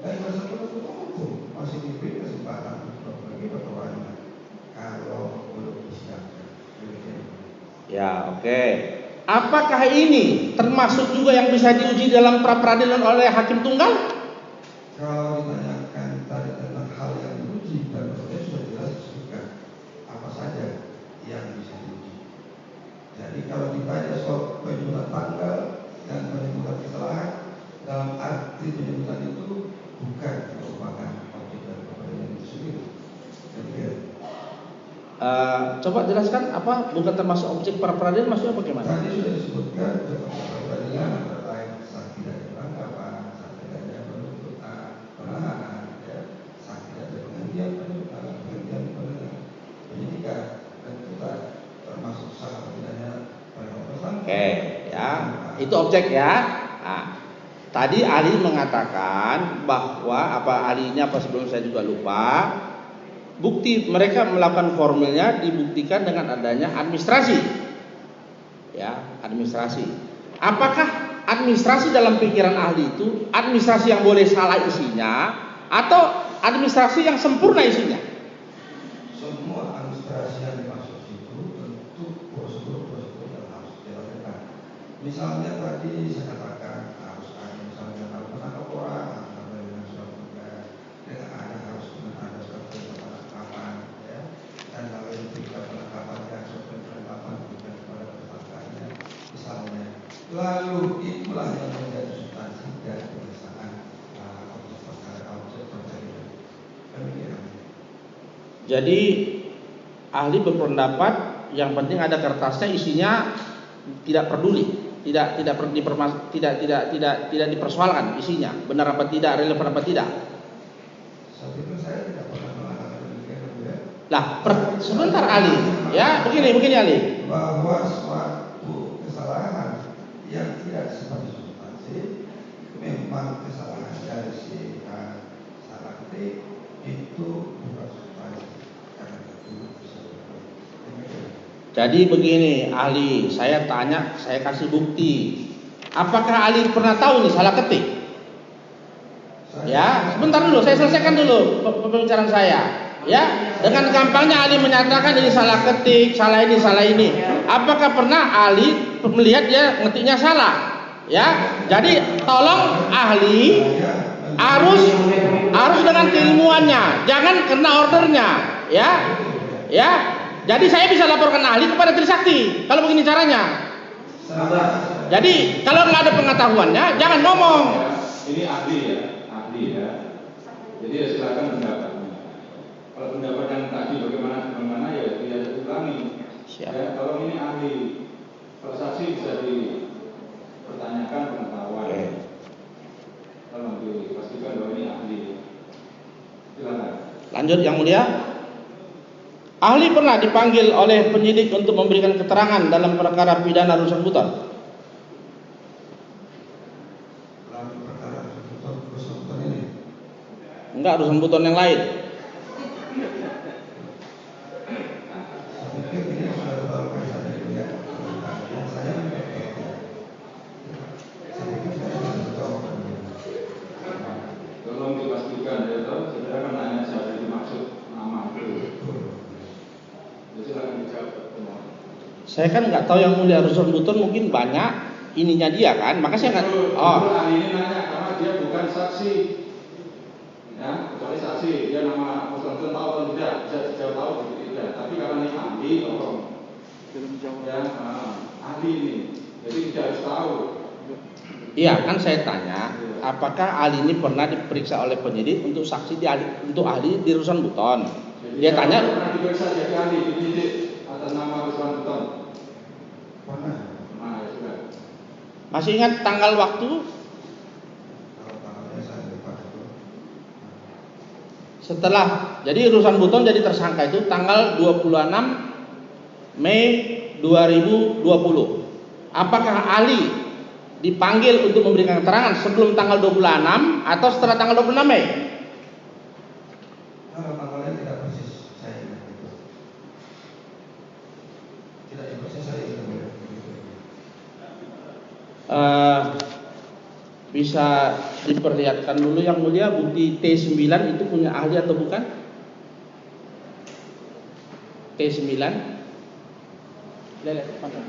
Dan masa penuntut umum masih diberi kesempatan untuk berbagi perkaraannya kalau belum disiapkan. Ya, oke. Apakah ini termasuk juga yang bisa diuji dalam pra peradilan oleh hakim tunggal? Kalau ditanyakan tadi tentang hal yang diuji dan proses sudah jelas disebutkan apa saja yang bisa diuji. Jadi kalau ditanya soal penyebutan tanggal dan penyebutan kesalahan, dalam arti penyebutan itu bukan merupakan objek dari peradilan itu sendiri. Coba jelaskan apa bukan termasuk objek pra peradilan, maksudnya bagaimana? Tadi sudah disebutkan peradilan antara lain saksi dari penangkapan, saksi dari penuntutan, penahanan, saksi dari penghentian penyidikan, dan juga termasuk salah pidana pada tersangka. Oke, ya, itu objek ya. Nah, tadi ahli mengatakan bahwa ahlinya sebelum saya juga lupa. Bukti mereka melakukan formilnya dibuktikan dengan adanya administrasi. Ya, administrasi. Apakah administrasi dalam pikiran ahli itu administrasi yang boleh salah isinya atau administrasi yang sempurna isinya? Semua administrasi yang dimaksud itu tentu prosedur-prosedur yang harus dilakukan. Misalnya tadi saya katakan harus ada misalnya kalau menangkap orang harus ada dengan surat tugas, dengan harus ada surat penangkapan, dan kalau diberikan penangkapannya surat penangkapan diberikan kepada tersangkanya misalnya. Lalu itulah yang menjadi substansi dari pemeriksaan objek perkara. Demikian. Jadi ahli berpendapat yang penting ada kertasnya, isinya tidak peduli, tidak dipersoalkan isinya, benar apa tidak, relevan apa tidak. Saya pikir saya tidak pernah mengatakan demikian. Lah, sebentar ahli, ya begini ahli. Bahwa suatu kesalahan yang tidak Jadi begini, ahli, saya tanya, saya kasih bukti. Apakah ahli pernah tahu nih salah ketik? Ya, sebentar dulu, saya selesaikan dulu pembicaraan saya. Ya, dengan gampangnya ahli menyatakan ini salah ketik, salah ini, salah ini. Apakah pernah ahli melihat dia ngetiknya salah? Ya, jadi tolong ahli harus dengan keilmuannya, jangan kena ordernya. Ya, ya. Jadi saya bisa laporkan ahli kepada Trisakti kalau begini caranya. Jadi kalau nggak ada pengetahuannya, jangan ngomong. Ini ahli ya. Jadi ya silakan pendapatnya. Kalau pendapat yang tadi bagaimana ya ulangi. Ya, kalau ini ahli, kalau saksi bisa dipertanyakan pengetahuan. Tolong dipastikan bahwa ini ahli. Silakan. Lanjut yang mulia. Ahli pernah dipanggil oleh penyidik untuk memberikan keterangan dalam perkara pidana Rusun Buton? Dalam perkara Rusun Buton ini? Enggak, Rusun Buton yang lain. Saya pikir ini sudah terlalu saja ya. Saya pikir saya sudah tahu. Tolong dipastikan ya, saudara kan nanya siapa yang dimaksud nama itu. Silakan dijawab. Saya kan nggak tahu yang mulia Rusun Buton, mungkin banyak ininya dia kan, maka saya nggak. Oh. Ahli ini nanya karena dia bukan saksi. Ya, kecuali saksi, dia nama Rusun tahu atau tidak, bisa dijawab tahu tidak. Tapi karena ini ahli, tolong. Ya, ahli ini, jadi tidak harus tahu. Iya, kan saya tanya, apakah ahli ini pernah diperiksa oleh penyidik untuk saksi untuk ahli di Rusun Buton? Dia tanya. Pernah diperiksa jadi ahli penyidik atas nama Rusun Buton? Pernah. Nah, ya sudah. Masih ingat tanggal waktu? Kalau tanggalnya saya lupa itu. Setelah, jadi Rusun Buton jadi tersangka itu tanggal 26 Mei 2020. Apakah ahli dipanggil untuk memberikan keterangan sebelum tanggal 26 atau setelah tanggal 26 Mei? Kalau tanggalnya tidak persis, saya ingat itu. Tidak persis saya ingat. Bisa diperlihatkan dulu yang mulia bukti T9 itu punya ahli atau bukan? T9. Lihat, pasang.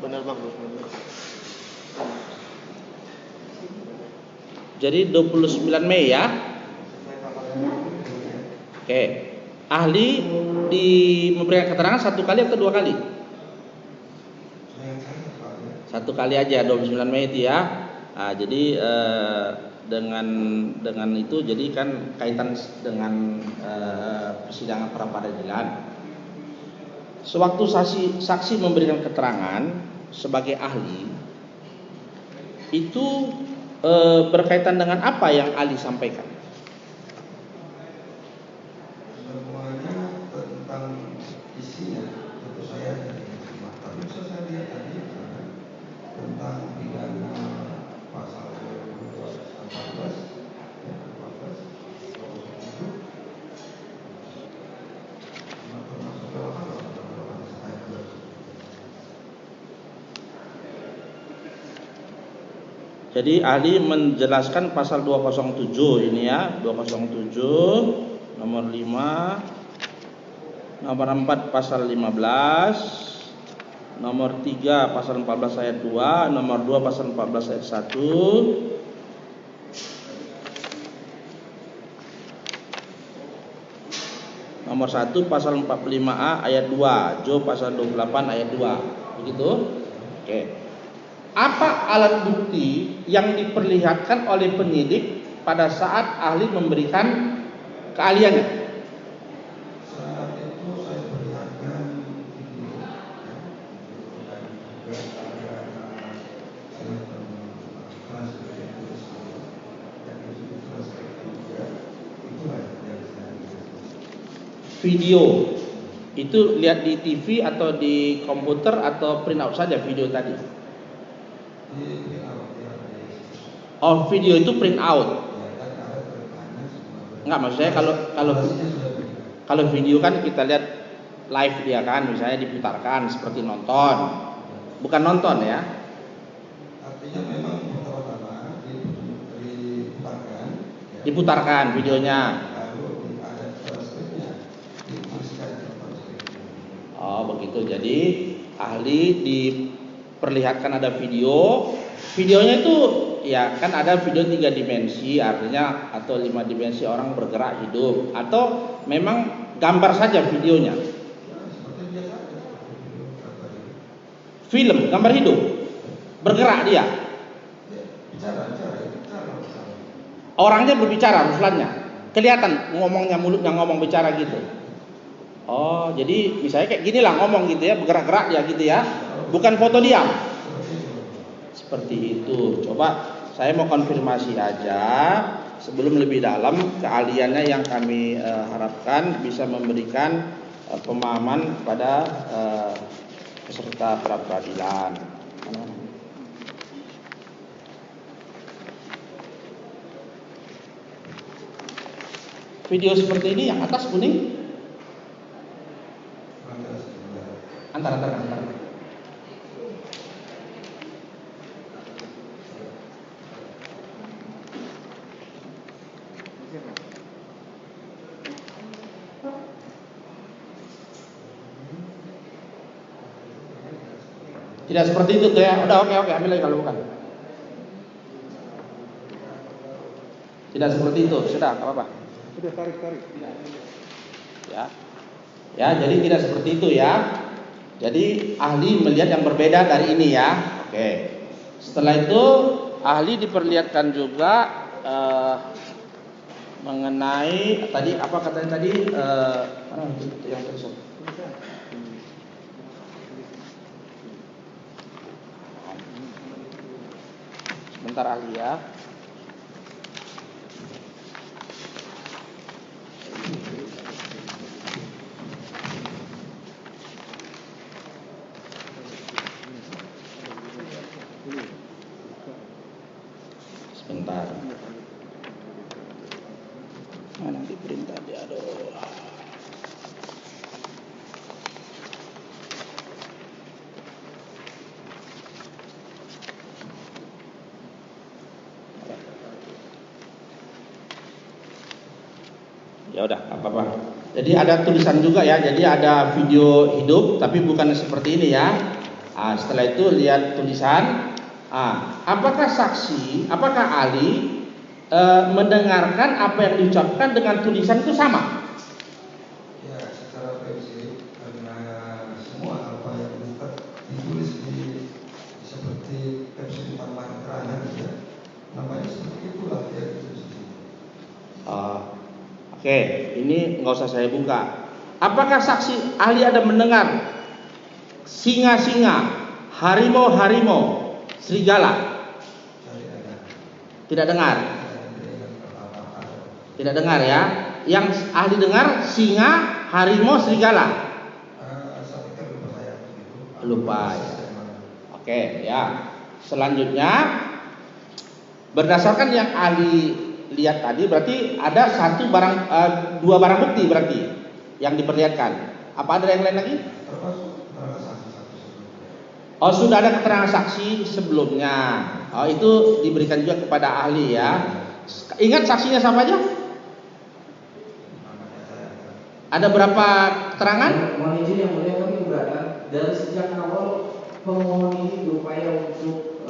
Benar Bang. Jadi 29 Mei ya. Oke. Ahli memberikan keterangan satu kali atau dua kali? Satu kali aja 29 Mei itu ya. Nah, jadi dengan itu jadi kan kaitan dengan persidangan pra peradilan. Sewaktu saksi memberikan keterangan sebagai ahli itu berkaitan dengan apa yang ahli sampaikan? Semuanya tentang isinya, tentu saya tidak ingat semua. Tapi bisa saya lihat tadi, Jadi ahli menjelaskan pasal 207 ini ya, 207 nomor 5, nomor 4 pasal 15, nomor 3 pasal 14 ayat 2, nomor 2 pasal 14 ayat 1. Nomor 1 pasal 45A ayat 2, Jo pasal 28 ayat 2. Begitu? Oke. Apa alat bukti yang diperlihatkan oleh penyidik pada saat ahli memberikan keahliannya? Saat itu saya perlihatkan video dan juga ada kelas dan itu kelas ketiga, itulah yang saya lihat. Video itu lihat di TV atau di komputer atau print out saja video tadi? Di awal ya, Oh, video itu print out. dan ada rekamannya semua. Enggak, maksud saya kalau video kan kita lihat live dia kan, misalnya diputarkan seperti nonton. Bukan nonton ya. Artinya memang pertama-tama diputarkan, ya. Diputarkan videonya. Lalu ada transkripnya, dituliskan transkripnya. Oh, begitu. Jadi ahli diperlihatkan ada video. Videonya itu ya kan ada video 3 dimensi, artinya atau 5 dimensi orang bergerak hidup, atau memang gambar saja videonya. Ya, seperti biasa aja, seperti film gambar itu. Film, gambar hidup. Bergerak dia. Ya, bicara. Orangnya berbicara, ruslannya. Kelihatan ngomongnya, mulutnya ngomong bicara gitu. Oh, jadi misalnya kayak gini lah ngomong gitu ya, bergerak-gerak dia gitu ya. Bukan foto diam. Seperti itu. Coba saya mau konfirmasi aja sebelum lebih dalam keahliannya yang kami harapkan bisa memberikan pemahaman pada peserta pra peradilan. Video seperti ini yang atas kuning. Antar. Tidak seperti itu tuh ya. Udah oke, ambil lagi kalau bukan. Tidak seperti itu, sudah, enggak apa-apa. Sudah tarik. Ya, jadi tidak seperti itu ya. Jadi ahli melihat yang berbeda dari ini ya. Oke. Setelah itu ahli diperlihatkan juga mengenai tadi apa katanya tadi mana itu yang tersebut. Sebentar ahli ya. Sebentar. Mana di perintah dia, aduh. Ya udah, apa-apa. Jadi ada tulisan juga ya. Jadi ada video hidup, tapi bukan seperti ini ya. Setelah itu lihat tulisan. Apakah ahli mendengarkan apa yang diucapkan dengan tulisan itu sama? Ya, secara prinsip karena semua apa yang ditulis di seperti versi utama keterangan ya, namanya seperti itulah yang ditulis. Oke, ini nggak usah saya buka. Apakah saksi ahli ada mendengar singa-singa, harimau-harimau, serigala? Tidak dengar. Tidak dengar ya. Yang ahli dengar singa, harimau, serigala. Lupa ya. Oke ya. Selanjutnya berdasarkan yang ahli lihat tadi berarti ada dua barang bukti berarti yang diperlihatkan. Apa ada yang lain lagi? Oh, sudah ada keterangan saksi sebelumnya. Oh, itu diberikan juga kepada ahli ya. Ingat saksinya siapa aja? Ada berapa keterangan? Mohon izin yang mulia, kami keberatan dari sejak awal pemohon ini berupaya untuk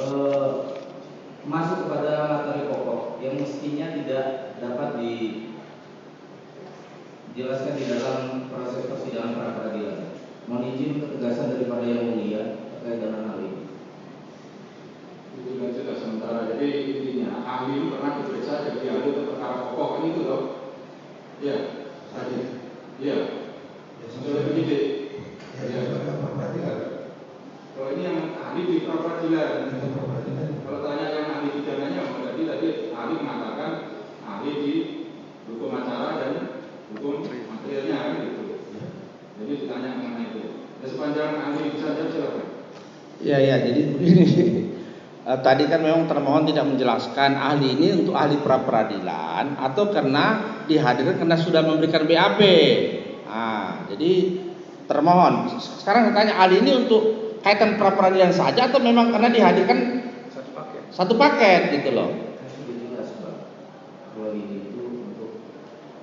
masuk kepada materi pokok yang mestinya tidak dapat dijelaskan di dalam proses persidangan pra peradilan. Mohon izin ketegasan daripada yang mulia terkait dengan hal ini. Itu kan sudah sementara. Jadi intinya ahli itu pernah diperiksa jadi ahli untuk perkara pokok kan itu loh. Iya. Tadi. Iya. Sudah penyidik. Ya, sudah peradilan. Kalau ini yang ahli di pra peradilan. Kalau tanya yang ahli pidananya, berarti tadi ahli mengatakan ahli di hukum acara dan hukum materialnya kan gitu. Jadi ditanya mengenai itu. Dan sepanjang ahli bisa jawab silakan. Ya, jadi begini. Tadi kan memang termohon tidak menjelaskan ahli ini untuk ahli pra peradilan atau karena dihadirkan karena sudah memberikan BAP. Jadi termohon. Sekarang saya tanya, ahli ini untuk kaitan pra peradilan saja atau memang karena dihadirkan satu paket gitu loh? Sudah jelas Pak, kalau ini itu untuk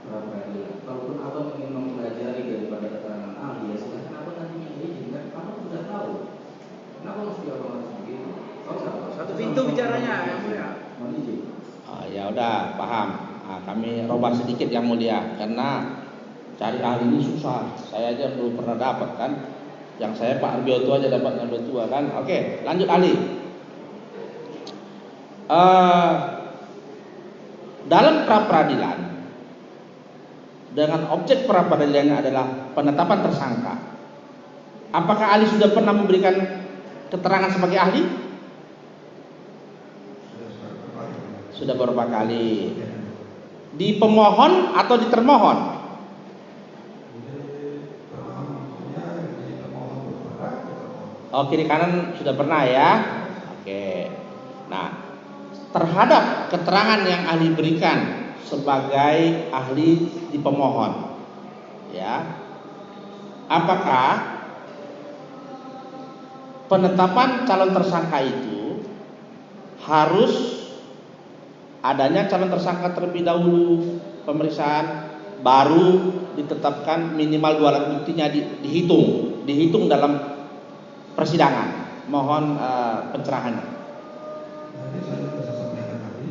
pra peradilan. Kalaupun abang ingin mempelajari daripada keterangan ahli, ya silahkan abang nantinya diizinkan. Abang sudah tahu. Kenapa mesti abang harus begitu? Satu pintu bicaranya yang mulia. Mohon izin. Ya udah, paham. Kami robah sedikit yang mulia karena cari ahli ini susah. Saya aja belum pernah dapat kan. Yang saya Pak Arbioto aja dapat yang tua kan. Oke, lanjut ahli. Dalam pra peradilan dengan objek pra peradilannya adalah penetapan tersangka. Apakah ahli sudah pernah memberikan keterangan sebagai ahli? Sudah beberapa kali. Di pemohon atau di termohon? Oh, kiri kanan sudah pernah ya. Oke. Nah, terhadap keterangan yang ahli berikan sebagai ahli di pemohon, ya, apakah penetapan calon tersangka itu harus adanya calon tersangka terlebih dahulu pemeriksaan, baru ditetapkan minimal 2 alat buktinya dihitung dalam persidangan? Mohon pencerahannya. Nanti saya bisa sampaikan tadi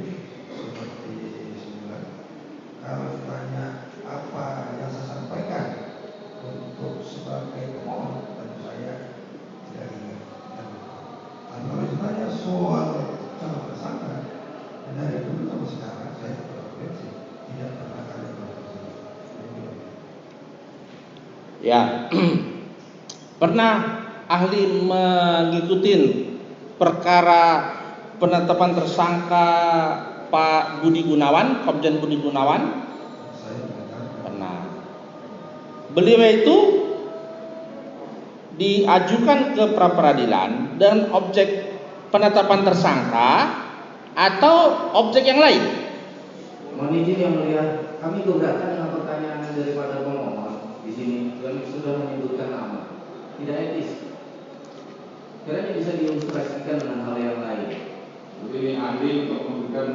seperti semula. Kalau ditanya apa yang saya sampaikan untuk sebagai pemohon, tentu saya tidak ingat. Kalau ditanya soal calon tersangka, dari dulu sampai sekarang saya terrefleksi tidak pernah ada tersangka. Ya, pernah ahli mengikuti perkara penetapan tersangka Pak Budi Gunawan, Komjen Budi Gunawan? Pernah. Beliau itu diajukan ke pra peradilan dan objek penetapan tersangka atau objek yang lain? Mohon izin yang mulia, kami keberatan dengan pertanyaan daripada pemohon di sini yang sudah menyebutkan nama. Tidak etis. Kiranya bisa diilustrasikan dengan hal yang lain. Jadi ini ahli untuk memberikan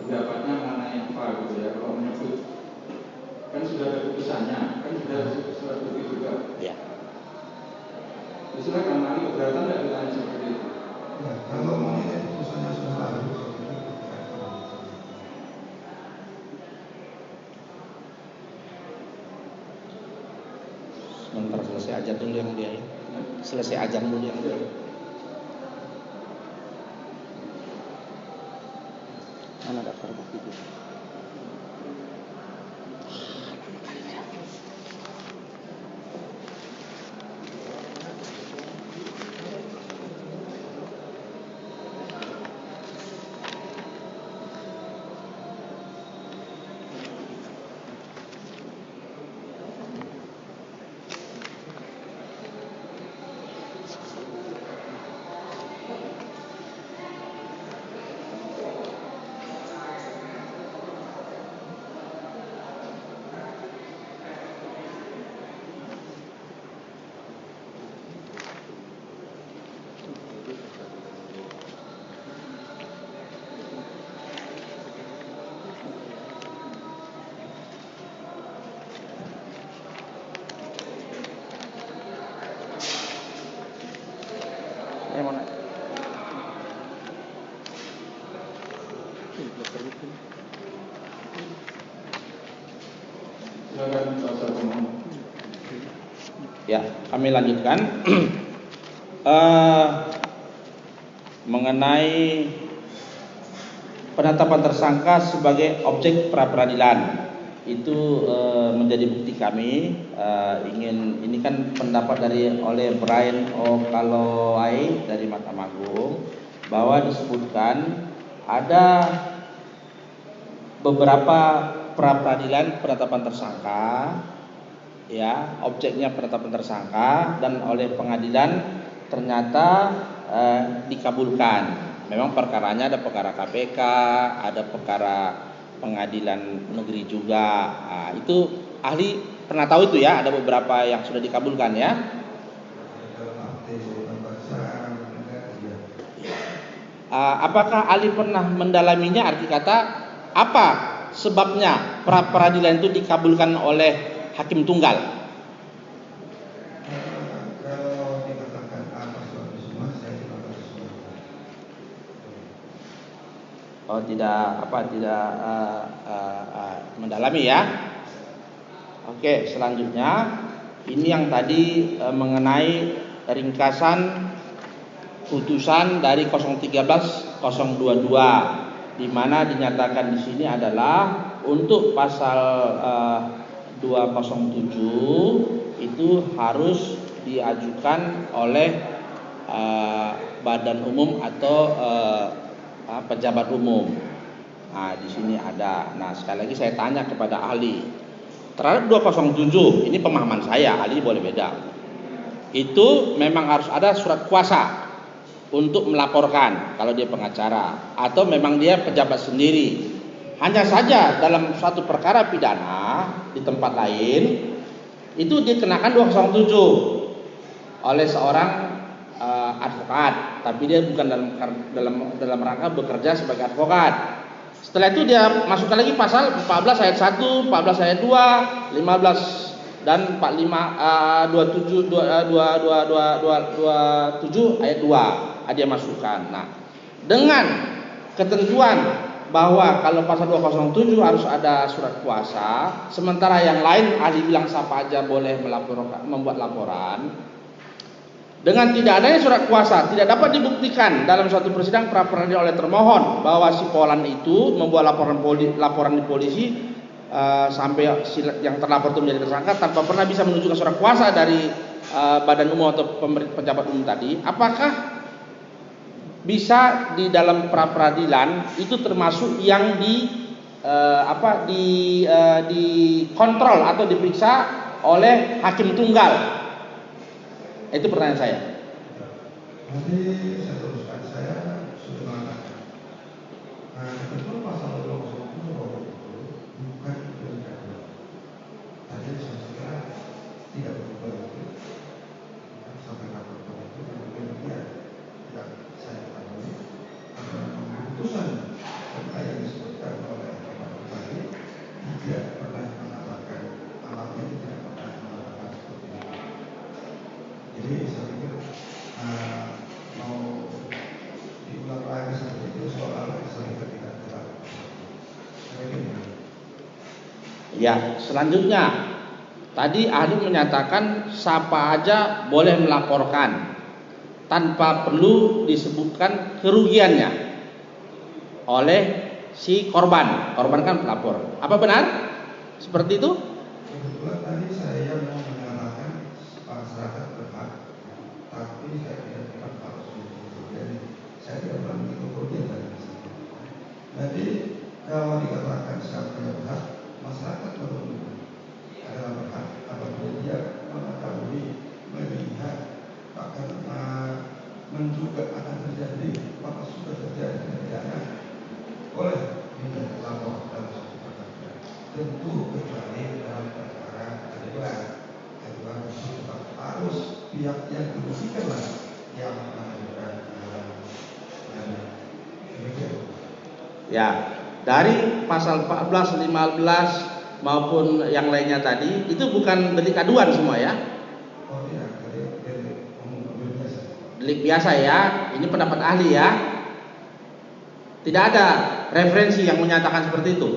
pendapatnya mengenai apa gitu ya. Kalau menyebut kan sudah ada putusannya, kan sudah surat bukti juga. Ya. Silakan ahli keberatan tidak ditanya seperti itu. Ya, kalau menilai putusannya sudah lalu, Sebentar, selesai ajar dulu yang dia ya. Selesai ajar dulu yang dia. Mana daftar bukti itu? yang mana? Ya, kami lanjutkan. Mengenai penetapan tersangka sebagai objek pra peradilan, itu menjadi bukti kami. Ini kan pendapat oleh Brian O'Calloway dari Mahkamah Agung, bahwa disebutkan ada beberapa pra peradilan penetapan tersangka, ya, objeknya penetapan tersangka, dan oleh pengadilan ternyata dikabulkan. Memang perkaranya ada perkara KPK, ada perkara pengadilan negeri juga. Nah, itu ahli pernah tahu itu ya, ada beberapa yang sudah dikabulkan ya. Apakah ahli pernah mendalaminya? Arti kata apa sebabnya pra peradilan itu dikabulkan oleh hakim tunggal? Oh, tidak mendalami ya. Oke, selanjutnya ini yang tadi mengenai ringkasan putusan dari 013-022, di mana dinyatakan di sini adalah untuk pasal 207 itu harus diajukan oleh badan umum atau pejabat umum. Nah, di sini ada. Nah, sekali lagi saya tanya kepada ahli. Terhadap 207, ini pemahaman saya, ahli boleh beda. Itu memang harus ada surat kuasa untuk melaporkan kalau dia pengacara, atau memang dia pejabat sendiri. Hanya saja dalam suatu perkara pidana di tempat lain itu dikenakan 207 oleh seorang advokat, tapi dia bukan dalam rangka bekerja sebagai advokat. Setelah itu dia masukkan lagi pasal 14 ayat 1, 14 ayat 2, 15 dan 45 27 ayat 2 dia masukkan. Nah, dengan ketentuan bahwa kalau pasal 207 harus ada surat kuasa, sementara yang lain ahli bilang siapa aja boleh membuat laporan. Dengan tidak adanya surat kuasa, tidak dapat dibuktikan dalam suatu persidangan pra peradilan oleh termohon bahwa si Polan itu membuat laporan di polisi sampai yang terlapor itu menjadi tersangka tanpa pernah bisa menunjukkan surat kuasa dari badan umum atau pejabat umum tadi. Apakah bisa di dalam pra peradilan itu termasuk yang dikontrol atau diperiksa oleh hakim tunggal? Itu pertanyaan saya. Nanti saya teruskan, saya sudah mengatakan. Betul pasal 207 bukan delik aduan. Tadi saya kira tidak berubah itu. Sampai kapan itu kemudian yang saya ketahui keputusan yang disebutkan oleh Pak tadi tidak pernah mengatakan alatnya tidak pernah mengatakan seperti itu. Jadi saya pikir mau diulang lagi seperti itu soal saya tidak tepat. Ya, selanjutnya tadi ahli menyatakan siapa aja boleh melaporkan tanpa perlu disebutkan kerugiannya oleh si korban. Korban kan pelapor. Apa benar? Seperti itu? Kebetulan tadi saya mau menyatakan masyarakat berhak, tapi saya tidak pernah harus begitu. Jadi saya tidak pernah begitu kerugian dari situ. Jadi kalau dikatakan siapa yang berhak, masyarakat berhak adalah berhak apabila dia mengetahui, melihat, bahkan menduga akan terjadi, maka sudah terjadi pidana, boleh diminta lapor dalam suatu perkara. Tentu kecuali dalam perkara aduan tetap harus pihak yang dirugikanlah yang mengajukan ya, dari pasal 14, 15 maupun yang lainnya tadi itu bukan delik aduan semua ya. Oh iya, delik umum biasa. delik biasa ya. Ini pendapat ahli ya. Tidak ada referensi yang menyatakan seperti itu,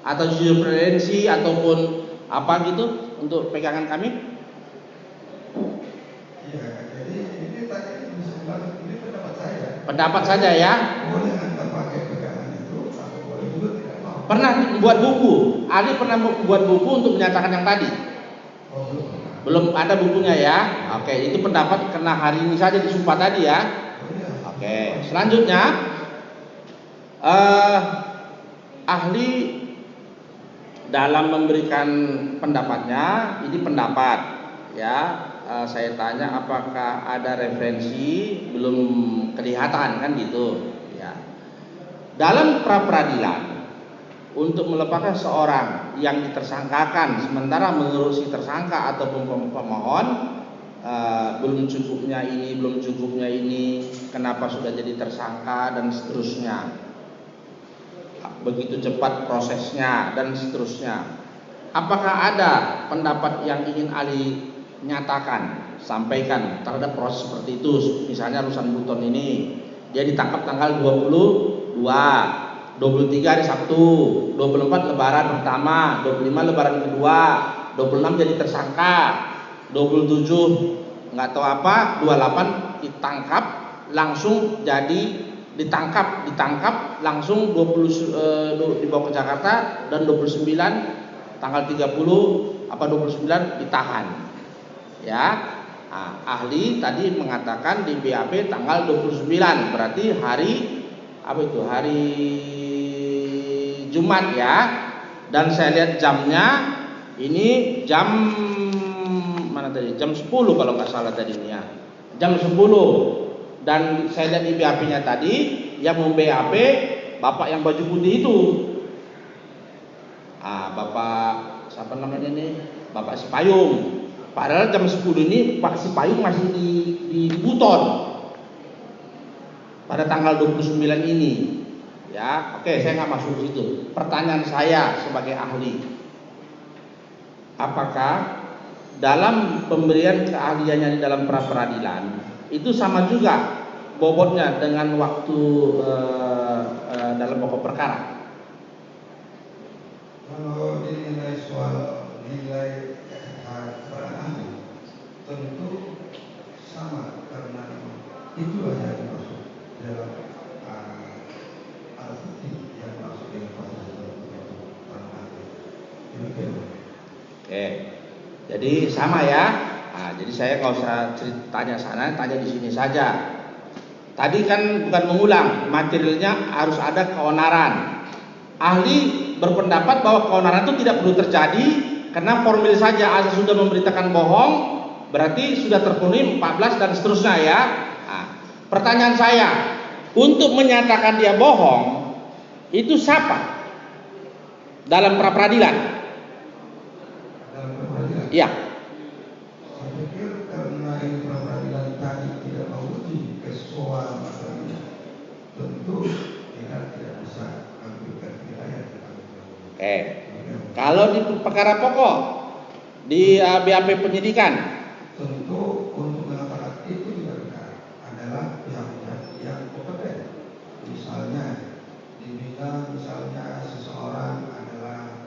atau jurisprudensi ataupun apa gitu untuk pegangan kami. Iya, jadi ini tadi ini pendapat saya. Pendapat saja ya. Boleh Anda pakai pegangan itu, atau boleh juga tidak mau. Pernah buat buku, ahli pernah buat buku untuk menyatakan yang tadi. Oh, belum. Belum ada bukunya ya. Oke, itu pendapat karena hari ini saja disumpah tadi ya. Oh, iya. Oke, selanjutnya ahli dalam memberikan pendapatnya, ini pendapat ya. Saya tanya apakah ada referensi, belum kelihatan kan gitu ya. Dalam pra peradilan untuk melepaskan seorang yang ditersangkakan sementara menurut si tersangka ataupun pemohon belum cukupnya ini, kenapa sudah jadi tersangka dan seterusnya, begitu cepat prosesnya dan seterusnya. Apakah ada pendapat yang ingin ahli nyatakan, sampaikan terhadap proses seperti itu? Misalnya Rusan Buton ini dia ditangkap tanggal 22, 23 hari Sabtu, 24 lebaran pertama, 25 lebaran kedua, 26 jadi tersangka, 27 nggak tahu apa, 28 ditangkap langsung jadi ditangkap langsung 20 dibawa ke Jakarta, dan 29 tanggal 30 apa 29 ditahan ya. Nah, ahli tadi mengatakan di BAP tanggal 29, berarti hari apa itu, hari Jumat ya. Dan saya lihat jamnya ini jam mana tadi, jam 10 kalau nggak salah tadi ini ya, jam 10. Dan saya lihat di BAP-nya tadi yang mem-BAP bapak yang baju putih itu, bapak siapa namanya ini, bapak Sipayung. Padahal jam 10 ini Pak Sipayung masih di Buton pada tanggal 29 ini ya. Oke, saya nggak masuk ke situ. Pertanyaan saya sebagai ahli, apakah dalam pemberian keahliannya di dalam pra peradilan itu sama juga bobotnya dengan waktu dalam pokok perkara? Kalau dinilai soal nilai para ahli, tentu sama, karena itulah yang dimaksud dalam alat bukti yang masuk dengan pasal 1 para ahli. Demikian. Oke, jadi sama ya. Nah, jadi saya nggak usah tanya sana, tanya di sini saja. Tadi kan bukan mengulang, materialnya harus ada keonaran. Ahli berpendapat bahwa keonaran itu tidak perlu terjadi karena formil saja asal sudah memberitakan bohong, berarti sudah terpenuhi 14 dan seterusnya ya. Nah, pertanyaan saya, untuk menyatakan dia bohong itu siapa dalam pra peradilan? Dalam peradilan. Iya. Saya pikir karena ini peradilan tadi tidak menguji kesesuaian materinya, tentu tidak bisa ambilkan wilayah. Oke. Kalau di perkara pokok di BAP penyidikan, tentu untuk mengatakan itu tidak benar adalah pihak-pihak yang kompeten. Misalnya dibilang misalnya seseorang adalah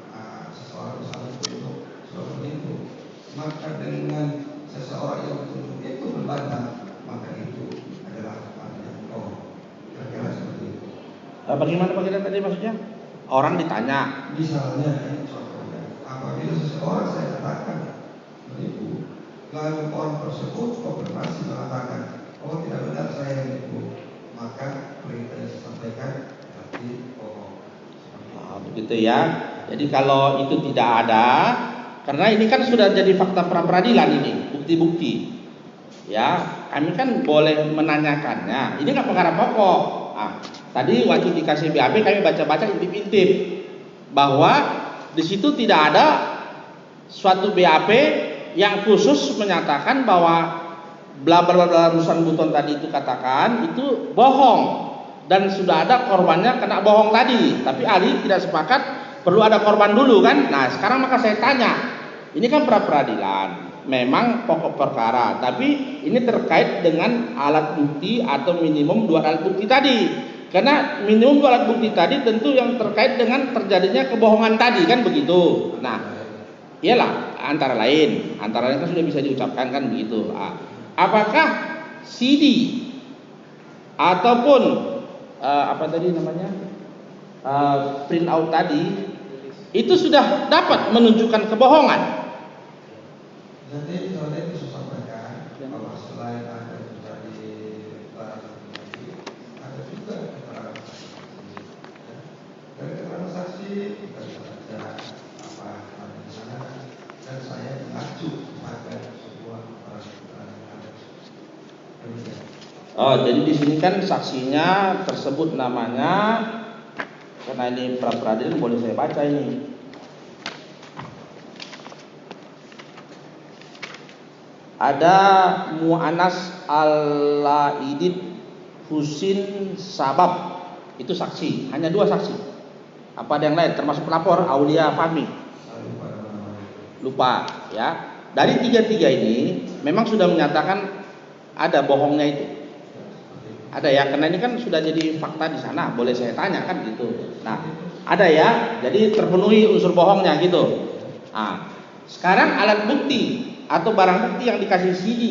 seseorang misalnya untuk seperti itu, maka dengan seseorang yang untuk itu membantah, maka itu adalah yang bohong. Kira-kira seperti itu. bagaimana tadi maksudnya? Orang ditanya, Misalnya ini contohnya, apabila seseorang saya katakan menipu, lalu orang tersebut konfirmasi mengatakan, oh tidak benar saya yang menipu, maka berita yang saya sampaikan berarti bohong. begitu ya. Jadi kalau itu tidak ada, karena ini kan sudah jadi fakta pra peradilan ini, bukti-bukti. Ya, kami kan boleh menanyakannya. Ini kan perkara pokok. Tadi waktu dikasih BAP kami baca-baca intip-intip bahwa di situ tidak ada suatu BAP yang khusus menyatakan bahwa bla bla bla Rusan Buton tadi itu katakan itu bohong dan sudah ada korbannya kena bohong tadi. Tapi ahli tidak sepakat, perlu ada korban dulu kan. Nah, sekarang maka saya tanya, ini kan pra peradilan. memang pokok perkara, tapi ini terkait dengan alat bukti atau minimum 2 alat bukti tadi. Karena minimum 2 alat bukti tadi tentu yang terkait dengan terjadinya kebohongan tadi, kan begitu. Nah, iyalah antara lain kan sudah bisa diucapkan kan begitu. Apakah CD ataupun apa tadi namanya print out tadi itu sudah dapat menunjukkan kebohongan? Jadi soalnya itu sampaikan bahwa selain ada terjadi klarifikasi, ada juga keterangan saksi. Dari keterangan saksi kita bisa baca apa ada di sana, dan saya mengacu pada sebuah keterangan yang ada. Demikian. Oh, jadi di sini kan saksinya tersebut namanya, karena ini pra peradilan boleh saya baca ini. Ada Mu'anas Al-Laidid Husin Sabab, itu saksi, hanya 2 saksi. Apa ada yang lain termasuk pelapor Aulia Fahmi? Lupa ya. Dari 3 ini memang sudah menyatakan ada bohongnya itu. Ada ya, karena ini kan sudah jadi fakta di sana, boleh saya tanya kan gitu. Nah, ada ya, jadi terpenuhi unsur bohongnya gitu. Nah, sekarang alat bukti atau barang bukti yang dikasih CD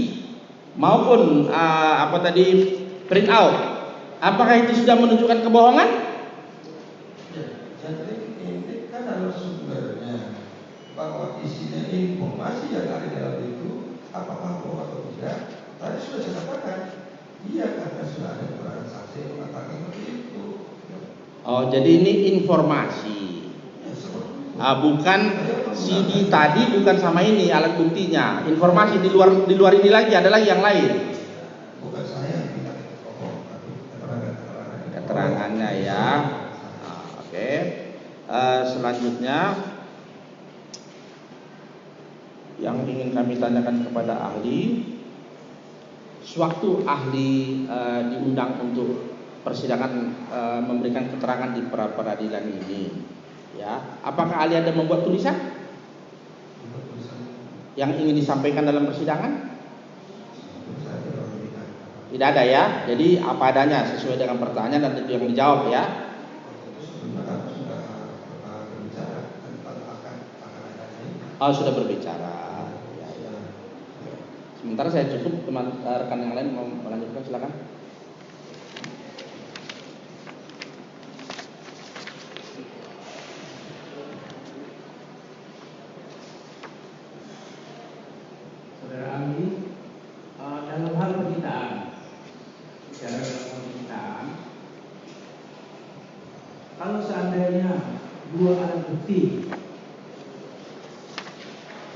maupun apa tadi print out, apakah itu sudah menunjukkan kebohongan? Ya, jadi ini kan adalah sumbernya, bahwa isinya informasi yang ada di dalam itu apakah bohong atau tidak. Tadi sudah saya katakan, iya, karena sudah ada keterangan saksi yang mengatakan seperti itu. Oh, jadi ini informasi. Bukan CD tadi, bukan sama ini alat buktinya. Informasi di luar ini lagi, ada lagi yang lain. Bukan saya yang bilang itu bohong, tapi keterangannya ya. Oke. Selanjutnya yang ingin kami tanyakan kepada ahli, sewaktu ahli diundang untuk persidangan memberikan keterangan di pra peradilan ini, ya, apakah ahli ada membuat tulisan yang ingin disampaikan dalam persidangan? Tidak ada ya. Jadi apa adanya sesuai dengan pertanyaan dan itu yang dijawab ya. Oh, sudah berbicara. Ya, ya. Sementara saya cukup, teman rekan yang lain mau melanjutkan, silakan. Saudara ahli, dalam hal penyitaan, kalau seandainya 2 alat bukti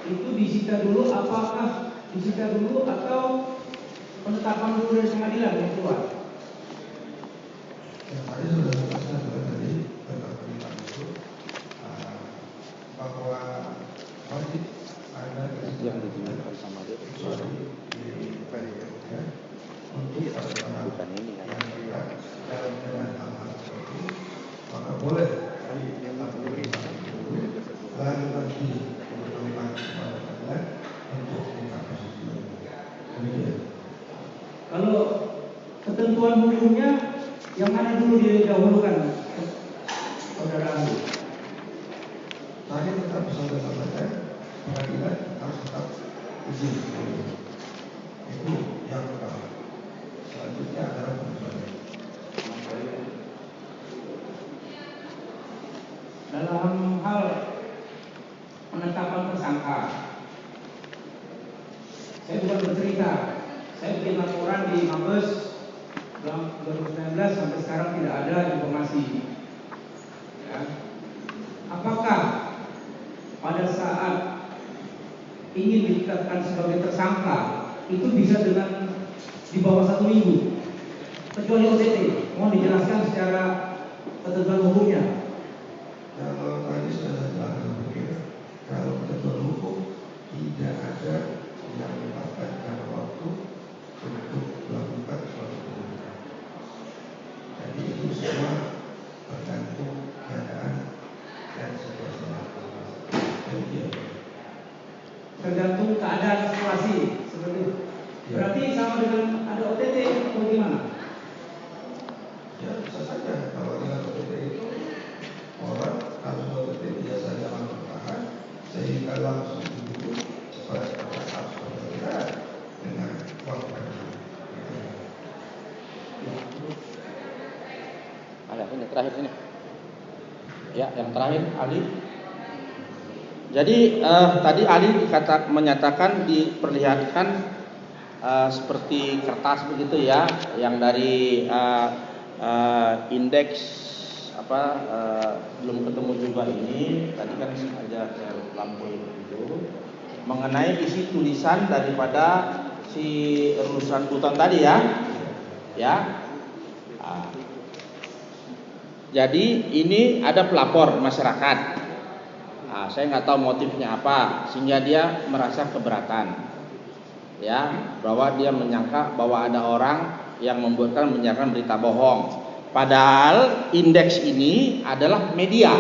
itu disita dulu, apakah disita dulu atau penetapan dulu dari pengadilan yang keluar? Yang tadi sudah jelaskan tadi tentang perintah itu, bahwa wajib ada Yang digunakan sama dia untuk bukan ini kan. yang tidak dalam dengan hal seperti itu, maka boleh lalu nanti berkembang kepada pengadilan untuk mengkaji. Demikian. Kalau ketentuan hukumnya yang mana dulu didahulukan, saudara ahli? Tadi tetap saudara sampaikan, pengadilan harus tetap izin. Itu yang pertama. Selanjutnya adalah penuntutan. Dalam hal penetapan tersangka, saya bukan bercerita, saya bikin laporan di Mabes 2019 sampai sekarang tidak ada informasi. Ya. Apakah pada saat ingin ditetapkan sebagai tersangka itu bisa dengan di bawah 1 minggu, kecuali OTT? Mohon dijelaskan secara ketentuan hukumnya. Kalau tadi sudah saya jelaskan begitu, kalau ketentuan hukum tidak ada yang menetapkan jangka waktu untuk melakukan suatu penuntutan. Jadi itu semua tergantung keadaan dan situasi yang terjadi. Tergantung keadaan Ada ini terakhir ini. Ya, yang terakhir Ali. Jadi tadi Ali menyatakan diperlihatkan seperti kertas begitu ya, yang dari indeks belum ketemu juga ini. Tadi kan sengaja saya lampuin itu mengenai isi tulisan daripada si Ruslan Buton tadi ya. Jadi ini ada pelapor masyarakat. Saya nggak tahu motifnya apa sehingga dia merasa keberatan, ya, bahwa dia menyangka bahwa ada orang yang menyiarkan berita bohong. Padahal indeks ini adalah media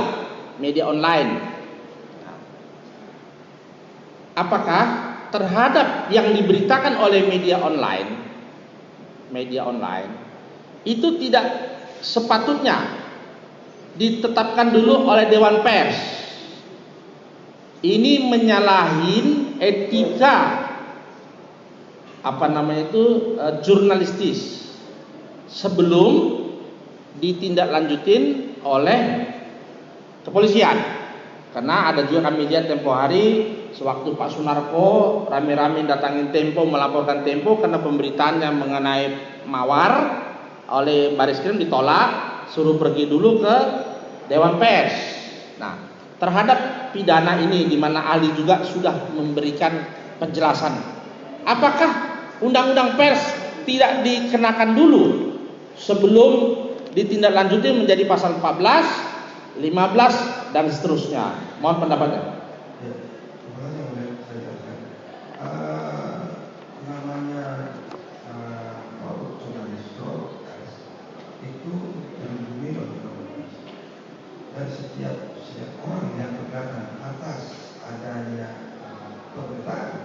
online. Apakah terhadap yang diberitakan oleh media online itu tidak sepatutnya ditetapkan dulu oleh Dewan Pers? Ini menyalahin etika jurnalistis sebelum ditindaklanjutin oleh kepolisian. Karena ada juga kami lihat tempo hari sewaktu Pak Sunarko rame-rame datangin Tempo, melaporkan Tempo karena pemberitaannya mengenai mawar oleh Baris Krim ditolak, suruh pergi dulu ke Dewan Pers. Nah, terhadap pidana ini di mana ahli juga sudah memberikan penjelasan. Apakah undang-undang pers tidak dikenakan dulu sebelum ditindaklanjuti menjadi pasal 14, 15 dan seterusnya? Mohon pendapatnya. Ya, makanya boleh saya jelaskan. Namanya jurnalis itu dilindungi oleh undang-undang dan setiap orang yang berkaitan atas adanya pemberitaan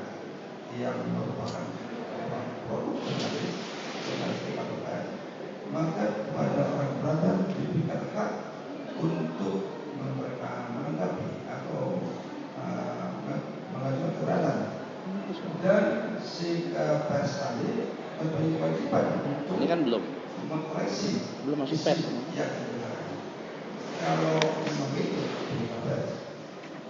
yang merupakan produk jurnalistik atau pers, maka kepada orang berada diberikan hak untuk menanggapi atau mengajukan keberatan, dan si pers tadi mempunyai kewajiban untuk ini kan belum masuk pers. Yang kalau memang itu pers,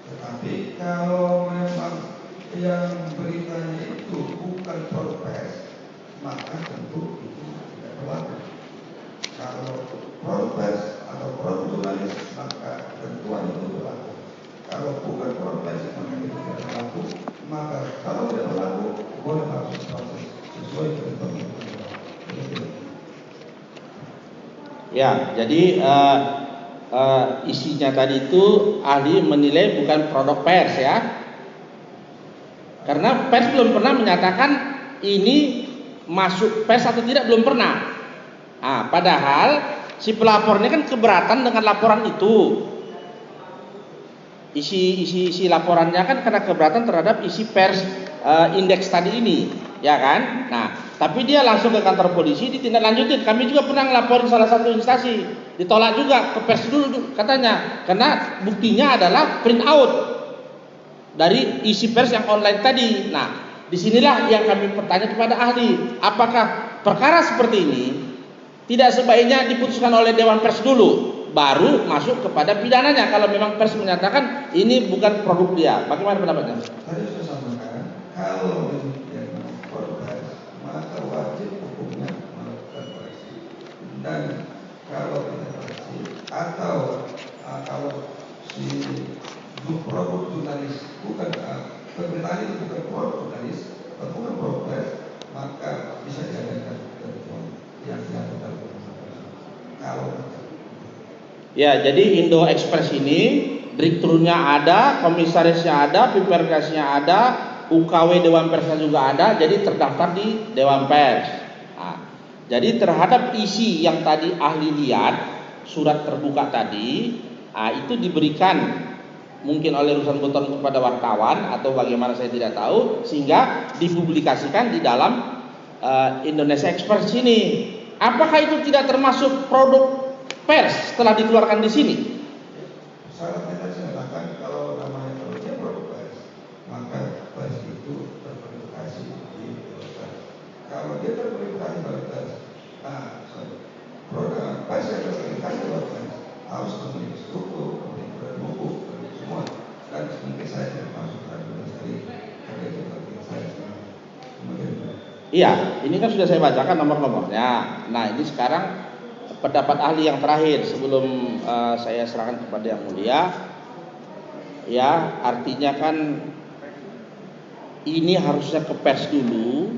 tetapi kalau memang yang beritanya itu bukan produk pers, maka tentu itu tidak berlaku. Kalau produk pers atau produk jurnalis, maka tentuan itu berlaku. Kalau bukan produk pers, maka itu tidak berlaku. Maka kalau tidak berlaku, boleh masuk proses sesuai ketentuan yang berlaku. Ya, jadi isinya tadi itu ahli menilai bukan produk pers ya. Karena pers belum pernah menyatakan ini masuk pers atau tidak, belum pernah. Padahal si pelapornya kan keberatan dengan laporan itu. Isi laporannya kan karena keberatan terhadap isi pers indeks tadi ini, ya kan? Nah, tapi dia langsung ke kantor polisi ditindaklanjutin. Kami juga pernah ngelaporin salah satu instansi, ditolak juga ke pers dulu katanya, karena buktinya adalah print out dari isi pers yang online tadi. Nah, disinilah yang kami bertanya kepada ahli, apakah perkara seperti ini tidak sebaiknya diputuskan oleh Dewan Pers dulu, baru masuk kepada pidananya kalau memang pers menyatakan ini bukan produk dia? Bagaimana pendapatnya? Tadi saya sampaikan, kalau demikian produk pers, maka wajib hukumnya melakukan koreksi. Dan kalau tidak koreksi, atau kalau si produk jurnalis bukan pemberitaan itu bukan produk jurnalis, bukan produk pers, maka bisa diadakan ketentuan yang dilakukan kalau. Ya, jadi Indo Express ini direkturnya ada, komisarisnya ada, piperkasnya ada, UKW Dewan Persnya juga ada, jadi terdaftar di Dewan Pers. Nah, jadi terhadap isi yang tadi ahli lihat, surat terbuka tadi, itu diberikan mungkin oleh Ruslan Buton kepada wartawan atau bagaimana saya tidak tahu, sehingga dipublikasikan di dalam Indonesia Express ini. Apakah itu tidak termasuk produk pers setelah dikeluarkan di sini? Syaratnya tadi saya katakan, kalau namanya produk pers, maka pers itu terverifikasi di pers. Kalau dia terverifikasi oleh pers, produk pers yang terverifikasi Iya, ini kan sudah saya bacakan nomor-nomornya. Nah, ini sekarang pendapat ahli yang terakhir sebelum saya serahkan kepada yang mulia. Ya, artinya kan ini harusnya ke pers dulu,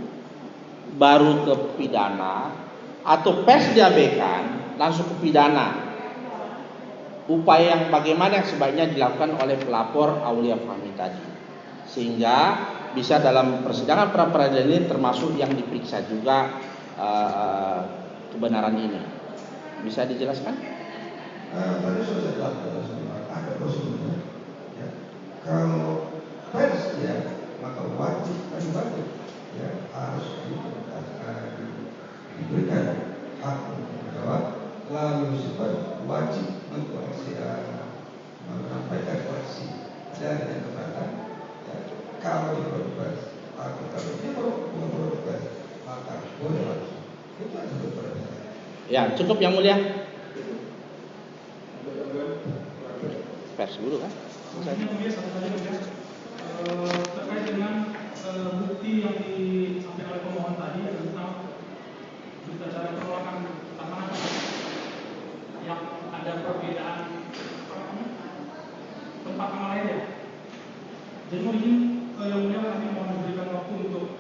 baru ke pidana, atau pers diabaikan langsung ke pidana. Upaya yang bagaimana yang sebaiknya dilakukan oleh pelapor Aulia Fahmi tadi, sehingga bisa dalam persidangan pra peradilan ini termasuk yang diperiksa juga kebenaran ini. Bisa dijelaskan? Tadi sudah saya jelaskan, ada prosedurnya. Ya. Kalau pers ya, maka wajib ya harus diberikan hak untuk menjawab. Lalu sifat wajib mengkoreksi, menyampaikan koreksi dari yang keberatan. Ya. Kalau diproses, atau kalau dia memproses, maka boleh langsung. Itu yang disebut. Ya, cukup yang mulia. Pers dulu kan? Terkait dengan bukti yang disampaikan oleh pemohon tadi tentang berita acara penolakan keamanan yang ada perbedaan tempat nama lain ya. Jadi mungkin yang mulia kami mohon memberikan waktu untuk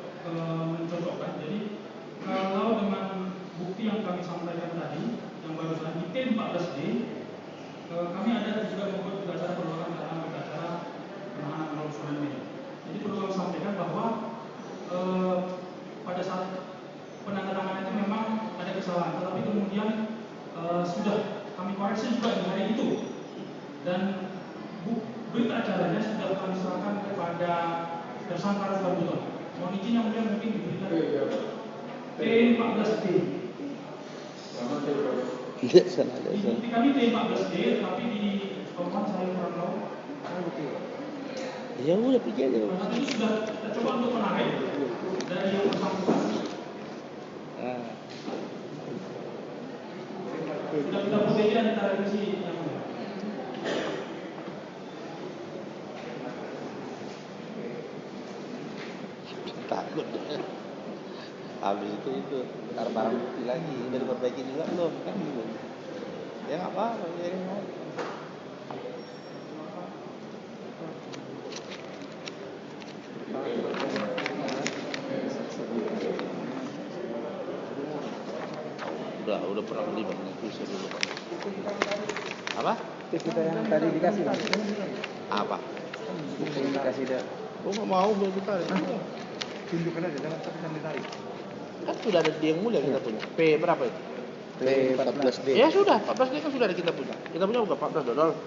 mencocokkan. Jadi kalau dengan bukti yang kami sampaikan tadi yang barusan di T14D, kami ada juga membuat berita acara penolakan dalam berita acara penahanan penelusuran ini. Jadi perlu kami sampaikan bahwa pada saat penandatanganan itu memang ada kesalahan, tetapi kemudian sudah kami koreksi juga di hari itu, dan berita acaranya sudah kami serahkan kepada tersangka Rutan Buton. Mohon izin yang mulia mungkin diberikan T14D. Di bukti kami T14D, tapi di pemohon saya kurang tahu. Ya udah pergi aja. Nanti itu sudah kita coba untuk menarik dari yang bersangkutan. Sudah kita posisi antara revisi yang mana? Takut. Habis itu ntar barang bukti lagi, udah diperbaiki juga belum kan gitu. Ya nggak apa-apa, biarin aja. Udah pernah beli bang, bisa dulu. Apa? Kita yang tadi dikasih bang. Apa? Bukti yang dikasih dah. Oh nggak mau boleh ditarik. Tunjukkan aja, jangan ditarik. Kan sudah ada di yang mulia kita punya. P berapa itu? P14D. Ya sudah, 14D kan sudah ada kita punya. Kita punya udah 14 dodol.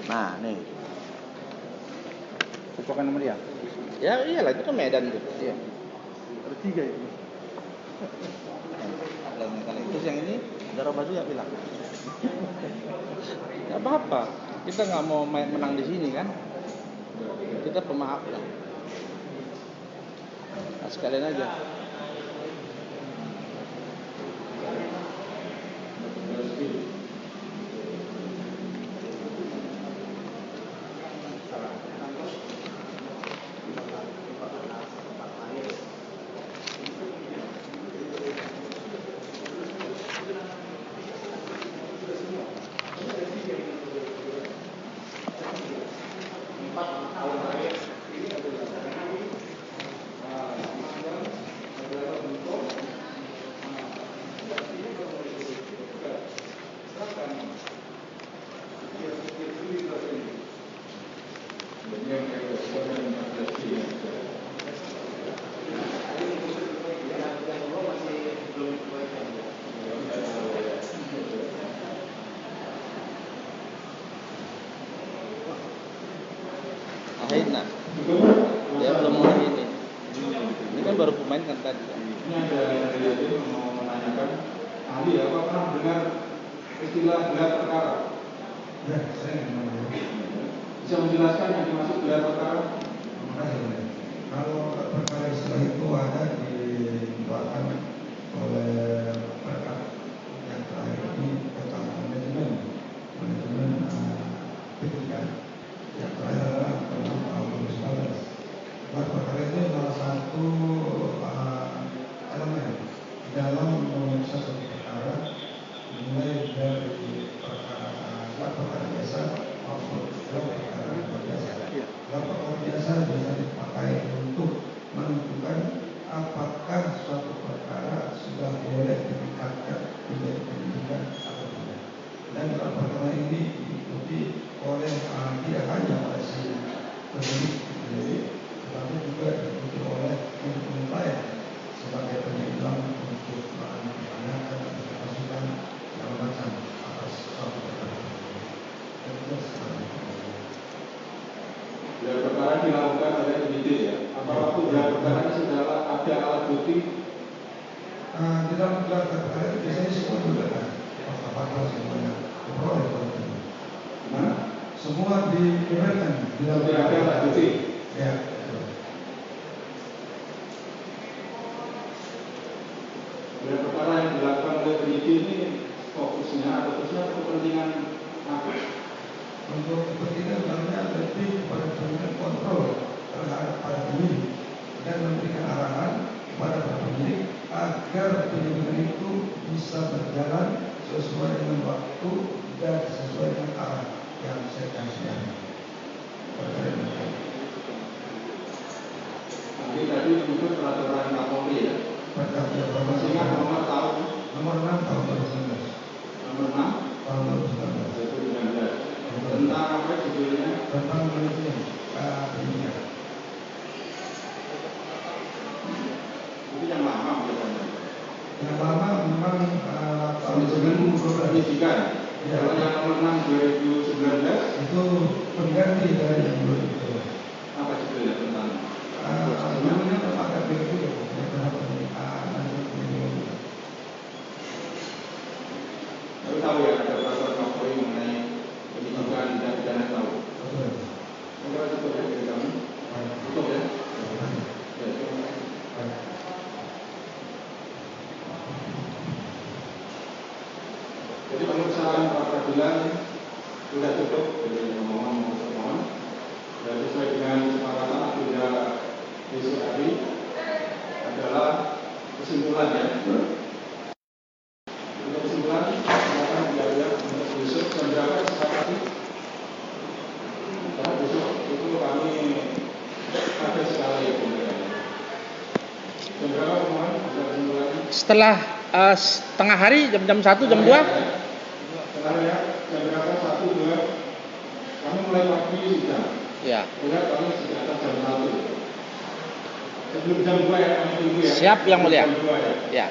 Nah, nih. Cocokan nomor dia? Ya iyalah itu kan Medan tuh. Iya. Ada 3 itu. Terus yang ini darah baju ya bilang. Gak apa-apa. Kita nggak mau menang di sini kan. Kita pemaaf lah. Nah, sekalian aja. Akhirnya dia belum mau ini kan baru pemain kan tadi. Ini ada yang mau menanyakan, ahli apa pernah dengar istilah gelar perkara? Ya, saya memang. Bisa menjelaskan yang dimaksud gelar perkara? Terima kasih. Kalau perkara istilah itu ada dikeluarkan oleh perkara yang terakhir ini tentang manajemen perkara dilakukan oleh penyidik ya. Apakah gelar perkara sudah ada alat bukti? Di dalam gelar perkara itu biasanya semua juga kan, fakta-fakta semuanya diperoleh oleh penyidik. Mana? Semua diberikan di dalam Tidak ada alat bukti. Ya. Gelar perkara yang dilakukan oleh penyidik ini fokusnya atau kepentingan apa? Untuk kepentingan sebenarnya lebih kepada kepentingan kontrol terhadap para penyidik dan memberikan arahan kepada para penyidik agar penyidikan itu bisa berjalan sesuai dengan waktu dan sesuai dengan arah yang saya kasihkan. Nanti tadi menyebut peraturan Kapolri ya. Masih ingat nomor tahun? Nomor 6 tahun 2019. Nomor 6 tahun 2019. Tentang apa judulnya? Tentang penelitian penyidikan. Itu yang lama biasanya. Yang lama memang tahun penyidikan. Ya. Kalau yang nomor 6 2019 itu pengganti dari yang 2019. apa judulnya tentang? Judulnya agak beda juga. Kenapa Tapi tahu ya ada peraturan Kapolri mengenai penyidikan dan pidana tahu. Betul. Mungkin cukup ya dari kami. Cukup ya. Ya, jadi pemeriksaan pra peradilan sudah cukup dari pemohon. Dan sesuai dengan kesepakatan agenda besok hari adalah kesimpulan ya. Untuk kesimpulan silakan diambil untuk besok jam berapa sepakati? Karena besok itu kami ada sekali ya pemberian. Jam berapa pemohon? Ada kesimpulan? Setelah setengah hari jam 1 jam 2. Sekarang ya jam berapa 1 2 kami mulai pagi sudah. Ya. Sudah kami sudah jam 1. Sebelum jam 2 ya kami tunggu ya. Siap yang mulia. Jam 2 ya. Ya.